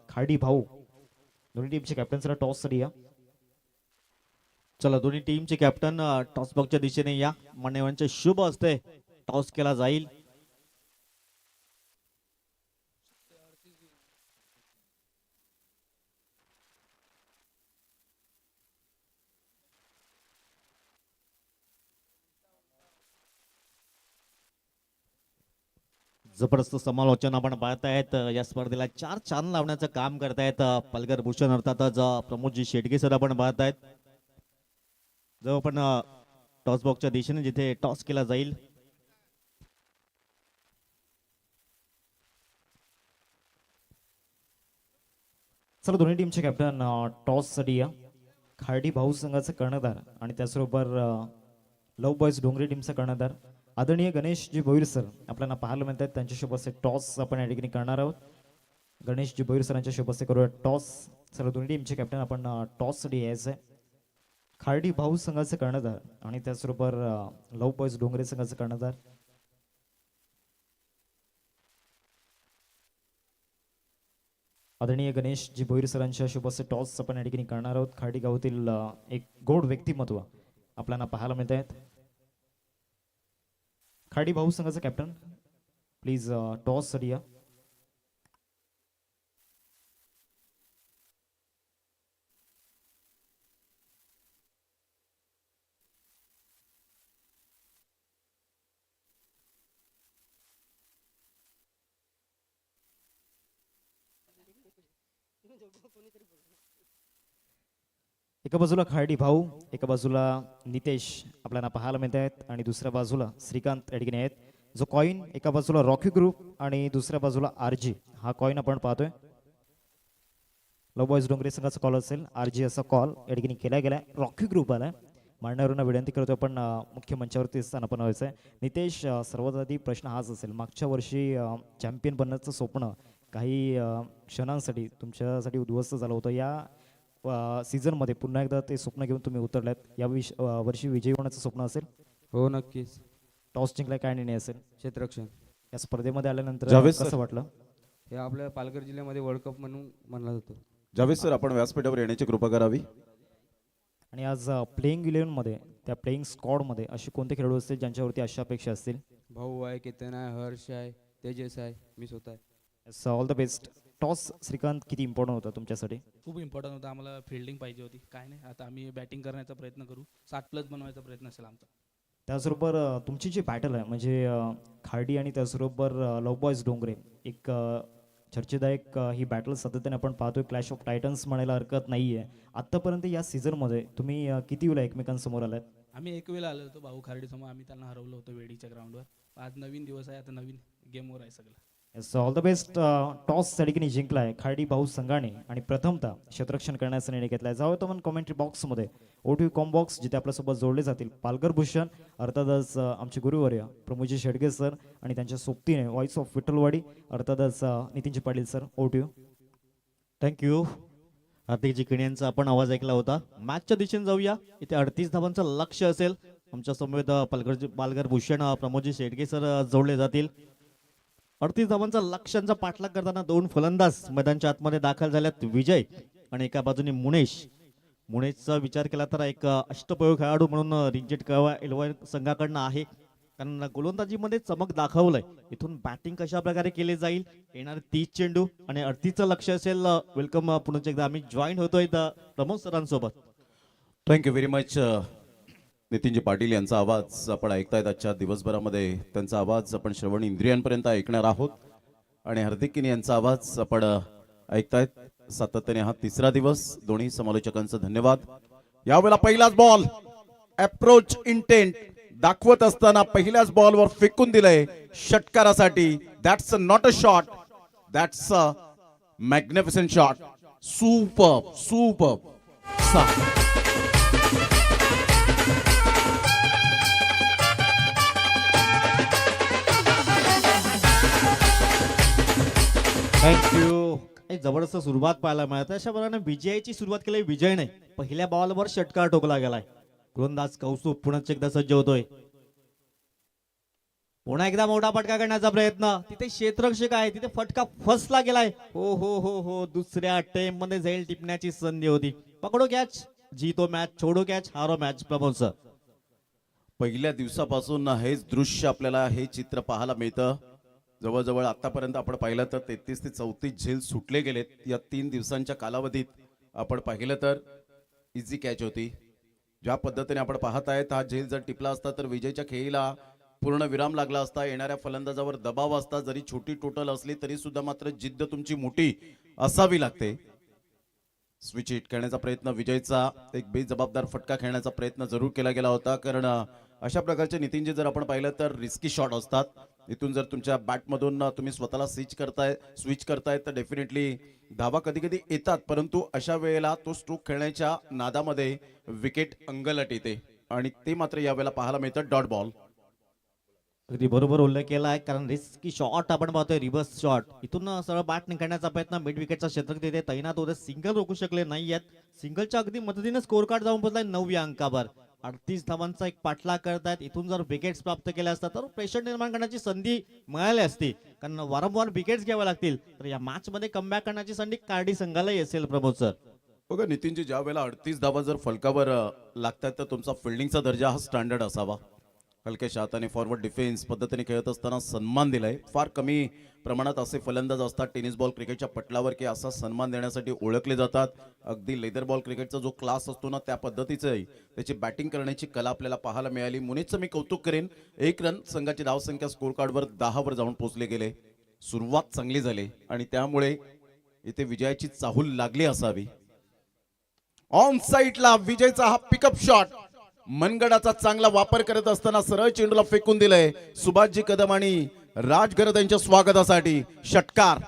खाडी भाऊ, दोन्ही टीमचे कॅप्टनचा टॉस दिया. चला, दोन्ही टीमचे कॅप्टन टॉस बॉक्सच्या दिशेने या. मान्यवरांचे शुभ असते. टॉस केला जाईल. जबरदस्त समालोचन आपण पाहतायत. या स्पर्धेला 4 चांद लावण्याचं काम करतायत पलगर भूषण अर्थातच प्रमोदजी शेटगे सर आपण पाहतायत. जो आपण टॉस बॉक्सच्या दिशेने जिथे टॉस केला जाईल. चला, दोन्ही टीमचे कॅप्टन टॉस साठी या. खाडी भाऊ संघाचा कर्णधार आणि त्याचबरोबर लव बॉयज डोंगरे टीमचा कर्णधार आदरणीय गणेशजी भोईर सर आपल्याला पाहायला मिळतात. त्यांच्या शुभ हस्ते टॉस आपण या ठिकाणी करणार आहोत. गणेशजी भोईर सरांच्या शुभ हस्ते करूया टॉस. चला, दोन्ही टीमचे कॅप्टन आपण टॉस साठी यायचं आहे. खाडी भाऊ संघाचे कर्णधार आणि त्याचबरोबर लव बॉयज डोंगरे संघाचे कर्णधार आदरणीय गणेशजी भोईर सरांच्या शुभ हस्ते टॉस आपण या ठिकाणी करणार आहोत. खाडी गावातील एक गोड व्यक्तिमत्व आपल्याला पाहायला मिळत आहेत. खाडी भाऊ संघाचा कॅप्टन प्लीज टॉस साठी या. एका बाजूला खाडी भाऊ, एका बाजूला नितेश आपल्याला पाहायला मिळत आहेत आणि दुसऱ्या बाजूला श्रीकांत या ठिकाणी आहेत. जो कॉइन एका बाजूला रॉकी ग्रुप आणि दुसऱ्या बाजूला आरजी हा कॉइन आपण पाहतोय. लव बॉयज डोंगरे संघाचा कॉल असेल RG असा कॉल या ठिकाणी केला गेला. रॉकी ग्रुप आला. मांडणाऱ्यांना विनंती करतो आपण मुख्य मंचावरती स्थान व्हायचं आहे. नितेश, सर्वात आधी प्रश्न हाच असेल, मागच्या वर्षी चॅम्पियन बनण्याचं स्वप्न काही क्षणांसाठी तुमच्यासाठी उद्ध्वस्त झालं होतं. या सीझनमध्ये पुन्हा एकदा ते स्वप्न घेऊन तुम्ही उतरल्यात. या वर्षी विजयी होण्याचं स्वप्न असेल. हो नक्कीच. टॉस जिंकला काय निर्णय असेल. क्षेत्ररक्षण या स्पर्धेमध्ये आल्यानंतर जावेद सर. कसं वाटलं. हे आपल्या पालघर जिल्ह्यामध्ये वर्ल्ड कप म्हणून म्हणला जातो. जावेद सर, आपण व्यासपीठावर येण्याची कृपा करावी. आणि आज प्लेइंग 11मध्ये त्या प्लेइंग स्क्वॉडमध्ये असे कोणते खेळाडू असतील ज्यांच्यावरती अशा अपेक्षा असतील. भाऊ आहे, केतन आहे, हर्ष आहे, तेजस आहे, मी स्वतः आहे. All the best. Toss Shrikant किती इम्पॉर्टंट होता तुमच्यासाठी. खूप इम्पॉर्टंट होतं. आम्हाला फिल्डिंग पाहिजे होती. काय नाही, आता आम्ही बॅटिंग करण्याचा प्रयत्न करू. 60+ बनवायचा प्रयत्न असेल आमचा. त्याचबरोबर तुमची जी बॅटल आहे म्हणजे खार्डी आणि त्याचबरोबर लव बॉयज डोंगरे एक चर्चेदायक ही बॅटल सातत्याने आपण पाहतोय. क्लॅश ऑफ टायटन्स म्हणायला हरकत नाही आहे. आत्तापर्यंत या सीझनमध्ये तुम्ही किती वेळा एकमेकांसमोर आलात. आम्ही एक वेळेला आलो होतो भाऊ खार्डीसमोर. आम्ही त्यांना हरवलं होतं वेडीच्या ग्राउंडवर. आज नवीन दिवस आहे, आता नवीन गेमवर आहे सगळं. All the best. टॉस त्या ठिकाणी जिंकलाय खार्डी भाऊ संघाने आणि प्रथमतः क्षेत्ररक्षण करण्याचा निर्णय घेतलाय. जाऊया आपण कमेंट्री बॉक्समध्ये OTV कॉम बॉक्स जिथे आपल्यासोबत जोडले जातील पालघर भूषण, अर्थातच आमचे गुरुवर्य प्रमोदजी शेडगे सर आणि त्यांच्या सोबतीने व्हॉइस ऑफ विठ्ठलवाडी अर्थातच Nitinji Patil sir. OTV. Thank you. हार्दिकजी किणी यांचा आपण आवाज ऐकला होता. मॅचच्या दिशेने जाऊया. इथे 38 धावांचं लक्ष्य असेल. आमच्या समवेत पालघर भूषण प्रमोदजी शेडगे सर जोडले जातील. 38 धावांचा लक्ष्यांचा पाठलाग करताना 2 फलंदाज मैदानाच्या आतमध्ये दाखल झाल्यात. विजय आणि एका बाजूने मुणेशचा विचार केला तर एक अष्टपैलू खेळाडू म्हणून रिंजेट कळवा 11 संघाकडनं आहे. कारण गोलंदाजीमध्ये चमक दाखवलंय. इथून बॅटिंग कशा प्रकारे केली जाईल, येणारे 30 चेंडू आणि 38चं लक्ष असेल. वेलकम. पुन्हा एकदा आम्ही जॉईन होतोय प्रमोद सरांसोबत. Thank you very much. नितीनजी पाटील यांचा आवाज आपण ऐकतायत. आजच्या दिवसभरामध्ये त्यांचा आवाज आपण श्रवण इंद्रियांपर्यंत ऐकणार आहोत. आणि हार्दिक किणी यांचा आवाज आपण ऐकतायत. सातत्याने हा 3रा दिवस. दोन्ही समालोचकांचं धन्यवाद. यावेळेला पहिलाच बॉल अप्रोच इंटेंट दाखवत असताना पहिल्याच बॉलवर फेकून दिलंय षटकारासाठी. That's not a shot, that's a magnificent shot. Superb superb. Thank you. जबरदस्त सुरुवात पाहायला मिळते. अशा प्रकारे विजयाची सुरुवात केली. विजय नाही, पहिल्या बॉलवर षटकार ठोकला गेलाय. गोलंदाज कौस्तुभ पुन्हा एकदा सज्ज होतोय. पुन्हा एकदा मोठा फटका करण्याचा प्रयत्न. तिथे क्षेत्ररक्षक आहे, तिथे फटका फसला गेलाय. हो हो हो हो. दुसऱ्या अटेम्प्ट मध्ये झेल टिपण्याची संधी होती. पकडो कॅच, जीतो मॅच, छोडो कॅच, हारो मॅच. प्रमोद सर, पहिल्या दिवसापासून हेच दृश्य आपल्याला हे चित्र पाहायला मिळतं. जवळजवळ आतापर्यंत आपण पाहिलं तर 33 ते 34 झेल सुटले गेलेत. या 3 दिवसांच्या कालावधीत आपण पाहिलं तर इझी कॅच होती. ज्या पद्धतीने आपण पाहत आहेत, हा झेल जर टिपला असता तर विजयच्या खेळीला पूर्ण विराम लागला असता. येणाऱ्या फलंदाजावर दबाव असता. जरी छोटी टोटल असली तरी सुद्धा मात्र जिद्द तुमची मोठी असावी लागते. स्विच हिट करण्याचा प्रयत्न विजयचा, एक बेजबाबदार फटका खेळण्याचा प्रयत्न जरूर केला गेला होता. कारण अशा प्रकारचे नितीनजी जर आपण पाहिलं तर रिस्की शॉट असतात. इथून जर तुमच्या बॅटमधून तुम्ही स्वतःला स्विच करताय तर डेफिनेटली धावा कधी कधी येतात. परंतु अशा वेळेला तो स्ट्रोक खेळण्याच्या नादामध्ये विकेट अंगलट येते आणि ते मात्र यावेळेला पाहायला मिळतं. Dot ball. अगदी बरोबर उल्लेख केला आहे. कारण रिस्की शॉट आपण पाहतोय, रिव्हर्स शॉट. इथून सरळ बॅट निघण्याचा प्रयत्न. मिड विकेटचा क्षेत्ररक्षक तिथे तैनात होते. सिंगल रोखू शकले नाहीयेत. सिंगलच्या अगदी मदतीने स्कोर कार्ड जाऊन पोहोचलाय 9व्या अंकावर. 38 धावांचा एक पाठलाग करतायत. इथून जर विकेट्स प्राप्त केल्या असतात तर प्रेशर निर्माण करण्याची संधी मिळाली असती. कारण वारंवार विकेट्स घ्याव्या लागतील. तर या मॅच मध्ये कमबॅक करण्याची संधी कार्डी संघालाही असेल. प्रमोद सर, बघा नितीनजी, ज्या वेळेला 38 धावा जर फलकावर लागतात तर तुमचा फिल्डिंगचा दर्जा हा स्टँडर्ड असावा. हलक्याशा हाताने फॉरवर्ड डिफेन्स पद्धतीने खेळत असताना सन्मान दिलाय. फार कमी प्रमाणात असे फलंदाज असतात टेनिस बॉल क्रिकेटच्या पटलावर की असा सन्मान देण्यासाठी ओळखले जातात. अगदी लेदर बॉल क्रिकेटचा जो क्लास असतो ना, त्या पद्धतीचं त्याची बॅटिंग करण्याची कला आपल्याला पाहायला मिळाली. मुनीचं मी कौतुक करेन. 1 रन संघाची धावसंख्या स्कोर कार्डवर 10 वर जाऊन पोहोचले गेले. सुरुवात चांगली झाली आणि त्यामुळे इथे विजयाची चाहूल लागली असावी. ऑन साइडला विजयचा हा पिकअप शॉट मनगडाचा चांगला वापर करत असताना सरळ चेंडूला फेकून दिलंय. सुभाषजी कदम आणि राज गरद यांच्या स्वागतासाठी षटकार.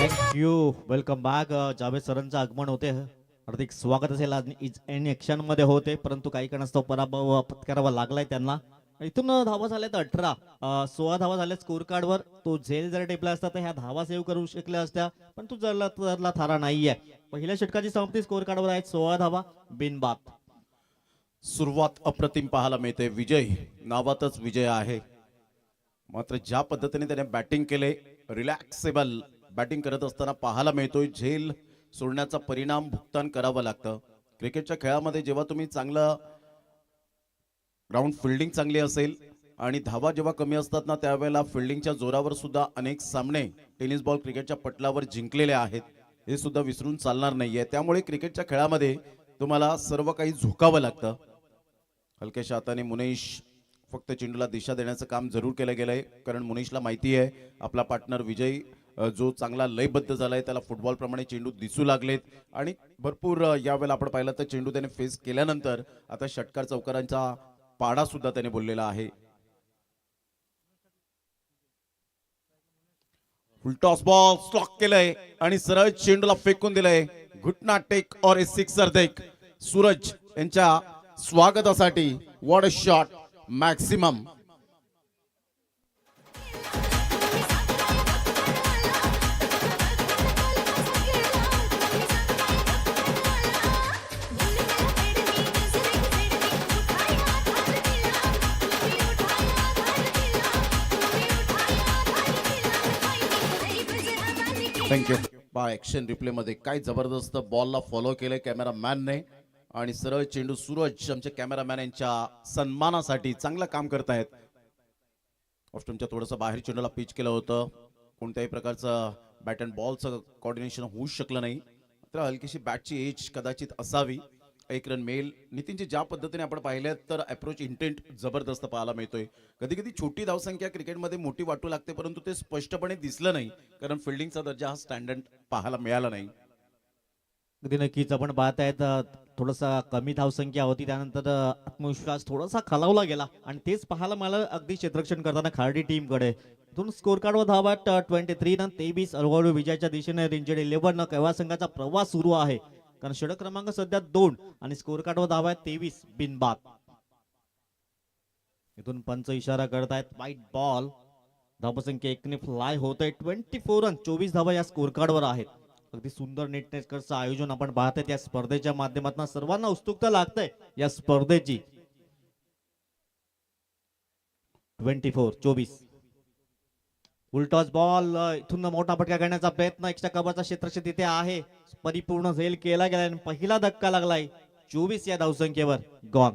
थँक्यू. Welcome back. जावेद सरांचं आगमन होते. हार्दिक स्वागत असेल. आज इन ऍक्शन मध्ये होते, परंतु काही कारणास्तव पराभव पत्करावा लागलाय त्यांना. इथून धावा झाल्यात 18. 16 धावा झाल्या स्कोर कार्डवर. तो झेल जर टेपला असता तर ह्या धावा सेव्ह करू शकल्या असत्या, पण तो जरला थारा नाहीये. पहिल्या षटकाची समाप्ती स्कोर कार्डवर आहेत 16 धावा बिनबाद. सुरुवात अप्रतिम पाहायला मिळते. विजय नावातच विजय आहे, मात्र ज्या पद्धतीने त्याने बॅटिंग केले, रिलॅक्सेबल बॅटिंग करत असताना पाहायला मिळतोय. झेल सोडण्याचा परिणाम भुगतान करावं लागतं. क्रिकेटच्या खेळामध्ये जेव्हा तुम्ही चांगलं ग्राउंड फिल्डिंग चांगली असेल आणि धावा जेव्हा कमी असतात ना, त्यावेळेला फिल्डिंगच्या जोरावर सुद्धा अनेक सामने टेनिस बॉल क्रिकेटच्या पटलावर जिंकलेले आहेत. हे सुद्धा विसरून चालणार नाहीये. त्यामुळे क्रिकेटच्या खेळामध्ये तुम्हाला सर्व काही झुकावं लागतं. हलक्याशा हाताने मुनेश फक्त चेंडूला दिशा देण्याचं काम जरूर केलं गेलंय, कारण मुनेशला माहिती आहे आपला पार्टनर विजय जो चांगला लयबद्ध झालाय, त्याला फुटबॉल प्रमाणे चेंडू दिसू लागलेत आणि भरपूर यावेळेला आपण पाहिलं तर चेंडू त्याने फेस केल्यानंतर आता षटकार चौकारांचा पाडा सुद्धा त्याने बोललेला आहे. फुलटॉस बॉल स्लॉक केलंय आणि सरळ चेंडूला फेकून दिलंय. घुटना टेक और ए सिक्सर देख. सूरज यांच्या स्वागतासाठी what a shot. Maximum thank you. Bye action replay मध्ये काय जबरदस्त बॉलला फॉलो केलंय कॅमेरामॅनने आणि सरळ चेंडू सूरज आमचे कॅमेरामॅन यांच्या सन्मानासाठी चांगलं काम करतायत. ऑस्ट्रेलियाच्या थोडंसं बाहेर चेंडूला पिच केलं होतं. कोणत्याही प्रकारचं बॅट अँड बॉलचं कॉर्डिनेशन होऊ शकलं नाही. तर हलकीशी बॅटची एज कदाचित असावी. एक रन मेल. नितीनची ज्या पद्धतीने आपण पाहिलं तर अप्रोच इंटेंट जबरदस्त पाहायला मिळतोय. कधी कधी छोटी धावसंख्या क्रिकेटमध्ये मोठी वाटू लागते, परंतु ते स्पष्टपणे दिसलं नाही, कारण फिल्डिंगचा दर्जा हा स्टँडर्ड पाहायला मिळाला नाही. अगदी नक्कीच आपण पाहतायत थोडासा कमी धावसंख्या होती, त्यानंतर आत्मविश्वास थोडासा खालावला गेला आणि तेच पाहायला मला अगदी क्षेत्ररक्षण करताना खार्डी टीमकडे. इथून स्कोर कार्डवर धावा 23 रन 23. हळूहळू विजयाच्या दिशेने रिंजर्ड 11 केव्हा संघाचा प्रवास सुरू आहे, कारण षटक क्रमांक सध्या 2 आणि स्कोर कार्डवर धावा 23 बिनबाद. इथून पंच इशारा करतायत वाईट बॉल. धावसंख्या 1 ने फ्लाय होत आहे. 24 रन 24 धावा या स्कोर कार्डवर आहेत. अगदी सुंदर नेटनेटकरचं आयोजन आपण पाहतोय. त्या स्पर्धेच्या माध्यमातून सर्वांना उत्सुकता लागतंय या स्पर्धेची. 24-24. उलटॉस बॉल. इथून मोठा फटका करण्याचा प्रयत्न. एक्स्ट्रा कव्हरचा क्षेत्रक्षण तिथे आहे. परिपूर्ण झेल केला गेला आणि पहिला धक्का लागलाय 24 या धावसंख्येवर. गॉन.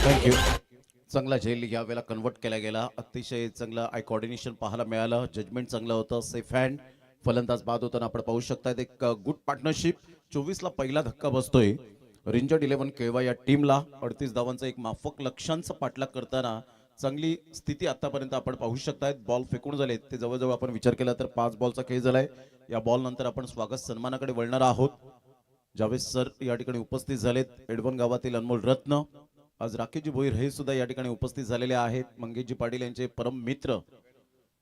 थँक्यू. चांगला झेल यावेळेला कन्वर्ट केला गेला. अतिशय चांगलं आय कॉर्डिनेशन पाहायला मिळालं. जजमेंट चांगलं होतं. Safe hand. फलंदाज बाद होताना आपण पाहू शकता. एक गुड पार्टनरशिप. 24 ला पहिला धक्का बसतोय रिंजर्ड 11 केळवा या टीमला. 38 धावांचा एक माफक लक्ष्यांचा पाठलाग करताना चांगली स्थिती आतापर्यंत आपण पाहू शकतायत. बॉल फेकून झालेत ते जवळजवळ आपण विचार केला तर 5 बॉलचा खेळ झालाय. या बॉल नंतर आपण स्वागत सन्मानाकडे वळणार आहोत. जावेद सर या ठिकाणी उपस्थित झालेत. एडवन गावातील अनमोल रत्न. आज राकेशजी भोईर हे सुद्धा या ठिकाणी उपस्थित झालेले आहेत. मंगेशजी पाटील यांचे परम मित्र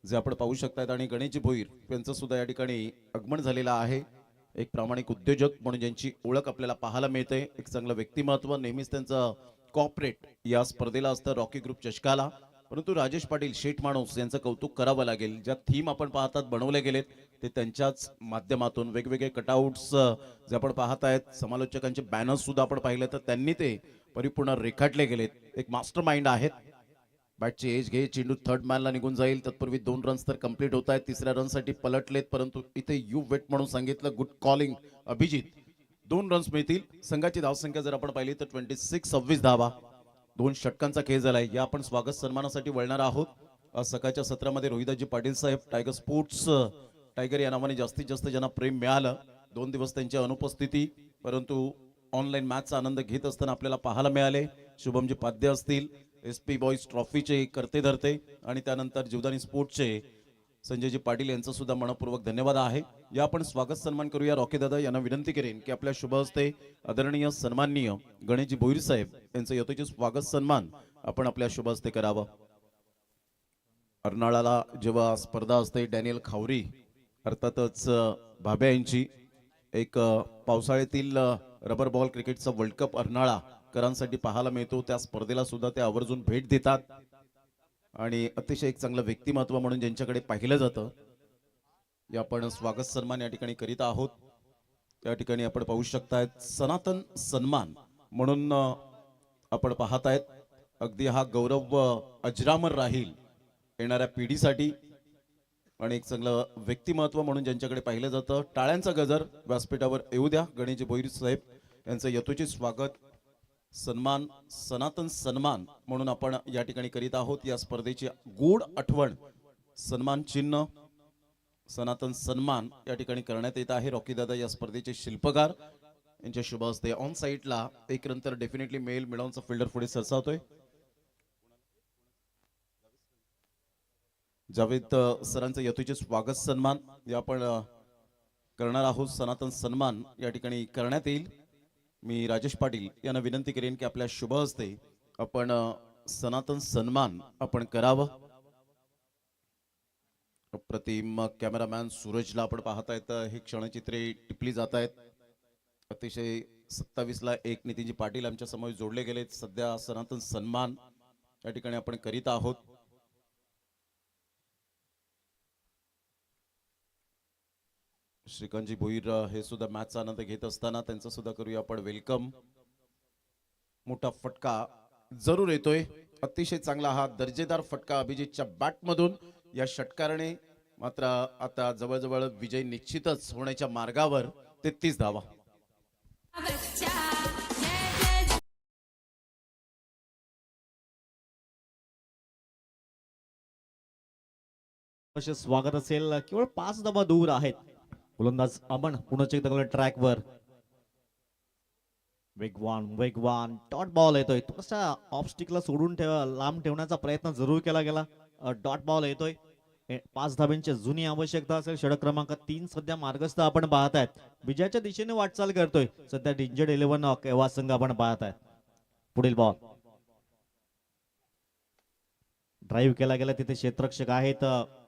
जे आपण पाहू शकतायत आणि गणेशजी भोईर यांचं सुद्धा या ठिकाणी आगमन झालेलं आहे. एक प्रामाणिक उद्योजक म्हणून ज्यांची ओळख आपल्याला पाहायला मिळते. एक चांगलं व्यक्तिमत्व. नेहमीच त्यांचं कॉर्पोरेट या स्पर्धेला असतं, रॉकी ग्रुप चषकाला. परंतु राजेश पाटील शेठ माणूस यांचं कौतुक करावं लागेल. ज्या थीम आपण पाहतात बनवले गेलेत ते त्यांच्याच माध्यमातून. वेगवेगळे कटआउट्स जे आपण पाहतायत, समालोचकांचे बॅनर्स सुद्धा आपण पाहिले तर त्यांनी ते परिपूर्ण रेखाटले गेलेत. एक मास्टर माइंड आहेत. बॅटची एज घे. चेंडू थर्ड मॅनला निघून जाईल. तत्पूर्वी 2 रन्स तर कंप्लीट होत आहेत. 3ऱ्या रनसाठी पलटलेत, परंतु इथे यू वेट म्हणून सांगितलं. Good calling Abhijit. 2 रन्स मिळतील. संघाची धावसंख्या जर आपण पाहिली तर 26 धावा. 2 षटकांचा खेळ झालाय. या आपण स्वागत सन्मानासाठी वळणार आहोत. आज सकाळच्या सत्रामध्ये रोहिदाजी पाटील साहेब टायगर स्पोर्ट्स टायगर या नावाने जास्तीत जास्त ज्यांना प्रेम मिळालं. 2 दिवस त्यांची अनुपस्थिती, परंतु ऑनलाईन मॅचचा आनंद घेत असताना आपल्याला पाहायला मिळाले. शुभमजी पाद्य असतील, SP बॉईज ट्रॉफीचे करते धरते आणि त्यानंतर जीवदानी स्पोर्ट्सचे संजयजी पाटील यांचं सुद्धा मनपूर्वक धन्यवाद आहे. या आपण स्वागत सन्मान करूया. रॉकी दादा यांना विनंती करेन की आपल्या शुभ हस्ते आदरणीय सन्माननीय गणेशजी भोईर साहेब यांचं यथोचित स्वागत सन्मान आपण आपल्या शुभ हस्ते करावं. अर्नाळाला जेव्हा स्पर्धा असते, डॅनियल खावरी अर्थातच भाभ्या यांची एक पावसाळ्यातील रबर बॉल क्रिकेटचा वर्ल्ड कप अर्नाळा करांसाठी पाहायला मिळतो. त्या स्पर्धेला सुद्धा ते आवर्जून भेट देतात आणि अतिशय एक चांगलं व्यक्तिमत्व म्हणून ज्यांच्याकडे पाहिलं जातं, या आपण स्वागत सन्मान या ठिकाणी करीत आहोत. त्या ठिकाणी आपण पाहू शकतायत सनातन सन्मान म्हणून आपण पाहतायत. अगदी हा गौरव अजरामर राहील येणाऱ्या पिढीसाठी आणि एक चांगलं व्यक्तिमत्व म्हणून ज्यांच्याकडे पाहिलं जातं. टाळ्यांचा गजर व्यासपीठावर येऊ द्या. गणेशजी भोईर साहेब यांचं यथोचित स्वागत सन्मान सनातन सन्मान म्हणून आपण या ठिकाणी करीत आहोत. या स्पर्धेची गोड आठवण सन्मान चिन्ह सनातन सन्मान या ठिकाणी करण्यात येत आहे. रॉकी दादा या स्पर्धेचे शिल्पकार यांच्या शुभ हस्ते. ऑन साईडला एक नंतर डेफिनेटली मेल मिळवूनचा फिल्डर पुढे सरसावतोय. जावेद सरांचं यथोचित स्वागत सन्मान या आपण करणार आहोत. सनातन सन्मान या ठिकाणी करण्यात येईल. मी राजेश पाटील यांना विनंती करेन की आपल्या शुभ हस्ते आपण सनातन सन्मान आपण करावं. अप्रतिम कॅमेरामॅन सूरजला आपण पाहतायत. हे क्षणचित्रे टिपली जात आहेत. अतिशय 27ला 1 नितीनजी पाटील आमच्या समोर जोडले गेलेत. सध्या सनातन सन्मान या ठिकाणी आपण करीत आहोत. श्रीकांतजी भोईर हे सुद्धा मॅचचा आनंद घेत असताना त्यांचं सुद्धा करूया आपण वेलकम. मोठा फटका जरूर येतोय. अतिशय चांगला हा दर्जेदार फटका अभिजितच्या बॅटमधून. या षटकाराने मात्र आता जवळजवळ विजय निश्चितच होण्याच्या मार्गावर. 33 धावा. स्वागत असेल. केवळ 5 धावा दूर आहेत. गोलंदाज अमन पुन्हा एकदा ट्रॅकवर. वेगवान डॉट बॉल येतोय. थोडासा ऑफस्टिकला सोडून लांब ठेवण्याचा प्रयत्न जरूर केला गेला. डॉट बॉल येतोय. 5 धाब्यांची जुनी आवश्यकता असेल. षटक क्रमांक 3 सध्या मार्गस्थ आपण पाहतायत. विजयाच्या दिशेने वाटचाल करतोय सध्या डिंजर्ड 11 केवा संघ आपण पाहतायत. पुढील बॉल ड्राईव्ह केला गेला. तिथे क्षेत्ररक्षक आहेत.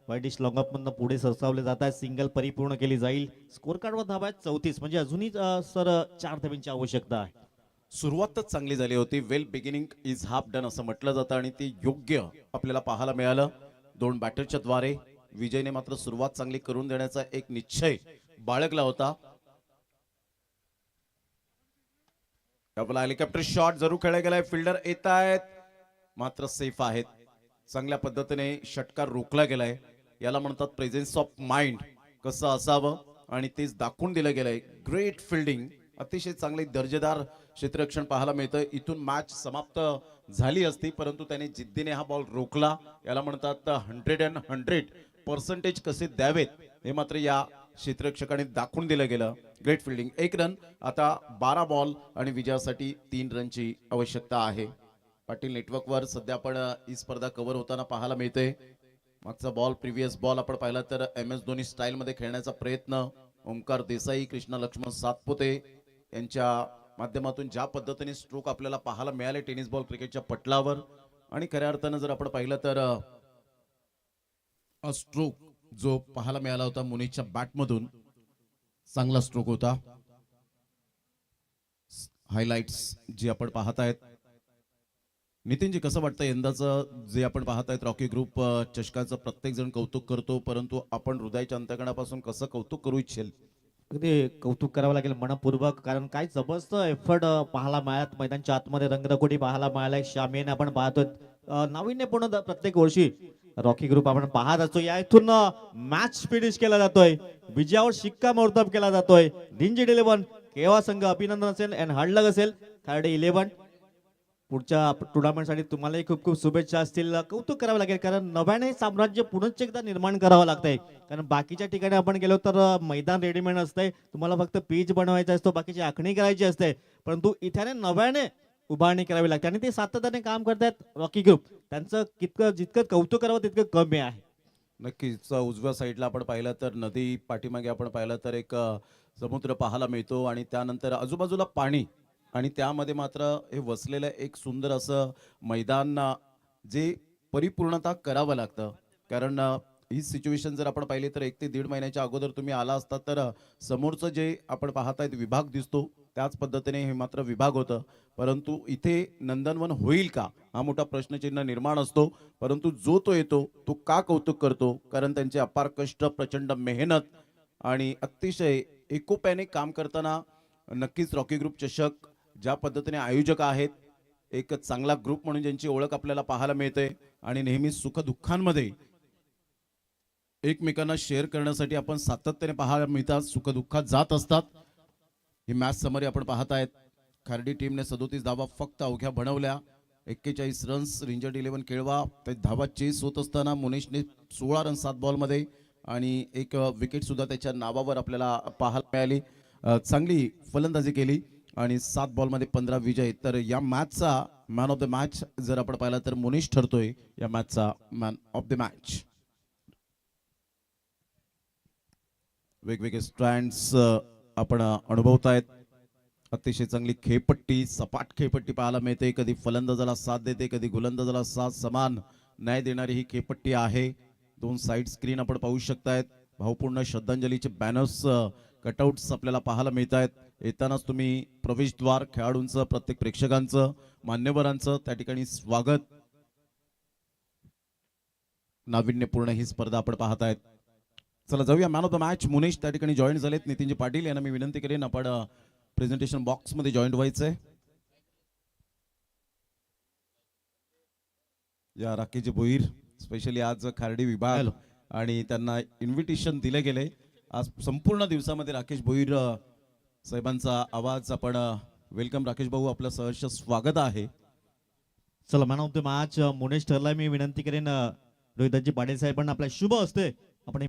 वाईडिश लॉंगअप मधून पुढे सरसावले जात आहेत. सिंगल परिपूर्ण केली जाईल. स्कोर कार्डवर धाबा आहेत 34. म्हणजे अजूनही सर 4 धाब्यांची आवश्यकता आहे. सुरुवातच चांगली झाली होती. वेल बिगिनिंग इज हाफ डन असं म्हटलं जातं आणि ते योग्य आपल्याला पाहायला मिळालं. 2 बॅटरच्या द्वारे विजयने मात्र सुरुवात चांगली करून देण्याचा एक निश्चय बाळगला होता. आपला हेलिकॉप्टर शॉट जरूर खेळला गेलाय. फिल्डर येत आहेत मात्र सेफ आहेत. चांगल्या पद्धतीने षटकार रोखला गेलाय. याला म्हणतात प्रेझेन्स ऑफ माइंड कसं असावं आणि तेच दाखवून दिलं गेलंय. Great fielding. अतिशय चांगले दर्जेदार क्षेत्ररक्षण पाहायला मिळतं. इथून मॅच समाप्त झाली असती परंतु त्याने जिद्दीने हा बॉल रोखला. याला म्हणतात 100% कसे द्यावेत हे मात्र या क्षेत्ररक्षकाने दाखवून दिलं गेलं. Great fielding. 1 रन. आता 12 बॉल आणि विजयासाठी 3 रनची आवश्यकता आहे. पाटील नेटवर्कवर सध्या आपण ही स्पर्धा कव्हर होताना पाहायला मिळते. मागचा बॉल प्रिव्हियस बॉल आपण पाहिला तर MS धोनी स्टाईल मध्ये खेळण्याचा प्रयत्न ओमकार देसाई कृष्णा लक्ष्मण सातपुते यांच्या माध्यमातून ज्या पद्धतीने स्ट्रोक आपल्याला पाहायला मिळाले टेनिस बॉल क्रिकेटच्या पटलावर. आणि खऱ्या अर्थानं जर आपण पाहिलं तर स्ट्रोक जो पाहायला मिळाला होता मुनीच्या बॅटमधून चांगला स्ट्रोक होता. हायलाइट्स जे आपण पाहत आहेत. नितीनजी कसं वाटतं यंदाचं जे आपण पाहतायत रॉकी ग्रुप चषकाचं प्रत्येक जण कौतुक करतो परंतु आपण हृदयाच्या अंतकणापासून कसं कौतुक करू इच्छेल? अगदी कौतुक करावं लागेल मनपूर्वक. कारण काय जबरदस्त एफर्ट पाहायला मिळाला. मैदानच्या आतमध्ये रंगरकोटी पाहायला मिळालाय. शामियाने आपण पाहतोय. नाविन्यपूर्ण प्रत्येक वर्षी रॉकी ग्रुप आपण पाहत असतो. या इथून मॅच फिनिश केला जातोय. विजयावर शिक्कामोर्तब केला जातोय. डिंजर्ड 11 केवा संघ अभिनंदन असेल अँड हार्ड लक असेल. थर्ड 11 पुढच्या टुर्नामेंटसाठी तुम्हालाही खूप खूप शुभेच्छा असतील. कौतुक करावं लागेल कारण नव्याने साम्राज्य पुनश्च एकदा निर्माण करावं लागतंय. कारण बाकीच्या ठिकाणी आपण गेलो तर मैदान रेडीमेड असतंय, तुम्हाला फक्त पीच बनवायचा असतो, बाकीची आखणी करायची असते. परंतु इथे नव्याने उभारणी करावी लागते आणि ते सातत्याने काम करतात रॉकी ग्रुप. त्यांचं जितकं कौतुक करावं तितकं कमी आहे. नक्कीच उजव्या साईडला आपण पाहिलं तर नदी, पाठीमागे आपण पाहिलं तर एक समुद्र पाहायला मिळतो आणि त्यानंतर आजूबाजूला पाणी आणि त्यामध्ये मात्र हे वसलेलं एक सुंदर असं मैदान जे परिपूर्णता करावं लागतं. कारण ही सिच्युएशन जर आपण पाहिली तर 1 ते 1.5 महिन्याच्या अगोदर तुम्ही आला असता तर समोरचं जे आपण पाहतायत विभाग दिसतो त्याच पद्धतीने हे मात्र विभाग होतं. परंतु इथे नंदनवन होईल का हा मोठा प्रश्नचिन्ह निर्माण असतो. परंतु जो तो येतो तो का कौतुक करतो, कारण त्यांचे अपार कष्ट, प्रचंड मेहनत आणि अतिशय एकोप्याने काम करताना नक्कीच रॉकी ग्रुप चषक ज्या पद्धतीने आयोजक आहेत, एक चांगला ग्रुप म्हणून ज्यांची ओळख आपल्याला पाहायला मिळते आणि नेहमी सुखदुःखांमध्ये एकमेकांना शेअर करण्यासाठी आपण सातत्याने पाहायला मिळतात, सुखदुःखात जात असतात. ही मॅच समरी आपण पाहतायत. खार्डी टीमने 37 धावा फक्त अवघ्या बनवल्या. 41 रन्स रिंजर्ड 11 केळवा. ते धावा चेस होत असताना मुनेशने 16 रन 7 बॉलमध्ये आणि एक विकेट सुद्धा त्याच्या नावावर आपल्याला पाहायला मिळाली. चांगली फलंदाजी केली आणि 7 बॉलमध्ये 15 विजय. तर या मॅचचा मॅन ऑफ द मॅच जर आपण पाहिला तर मुनीश ठरतोय या मॅचचा मॅन ऑफ द मॅच. वेगवेगळे स्ट्रँड्स आपण अनुभवतायत. अतिशय चांगली खेळपट्टी, सपाट खेळपट्टी पाहायला मिळते. कधी फलंदाजाला साथ देते, कधी गोलंदाजाला साथ, समान न्याय देणारी ही खेळपट्टी आहे. 2 साईड स्क्रीन आपण पाहू शकतायत. भावपूर्ण श्रद्धांजलीचे बॅनर्स, कटआउट्स आपल्याला पाहायला मिळत आहेत. येतानाच तुम्ही प्रवेशद्वार, खेळाडूंचं, प्रत्येक प्रेक्षकांचं, मान्यवरांचं त्या ठिकाणी स्वागत. नाविन्यपूर्ण ही स्पर्धा आपण पाहतायत. चला जाऊया man of the match. Munesh त्या ठिकाणी जॉईन झालेत. नितीनजी पाटील यांना मी विनंती करेन आपण प्रेझेंटेशन बॉक्स मध्ये जॉईन व्हायचंय. या राकेशजी भोईर स्पेशली आज खार्डी विभाग आणि त्यांना इन्व्हिटेशन दिले गेले. आज संपूर्ण दिवसामध्ये राकेश भोईर साहेबांचा आवाज आपण वेलकम. राकेश भाऊ आपलं सहर्ष स्वागत आहे. चला man of the match Munesh ठरलाय. मी विनंती करेन रोहितजी पाटील साहेबांना आपल्या शुभ हस्ते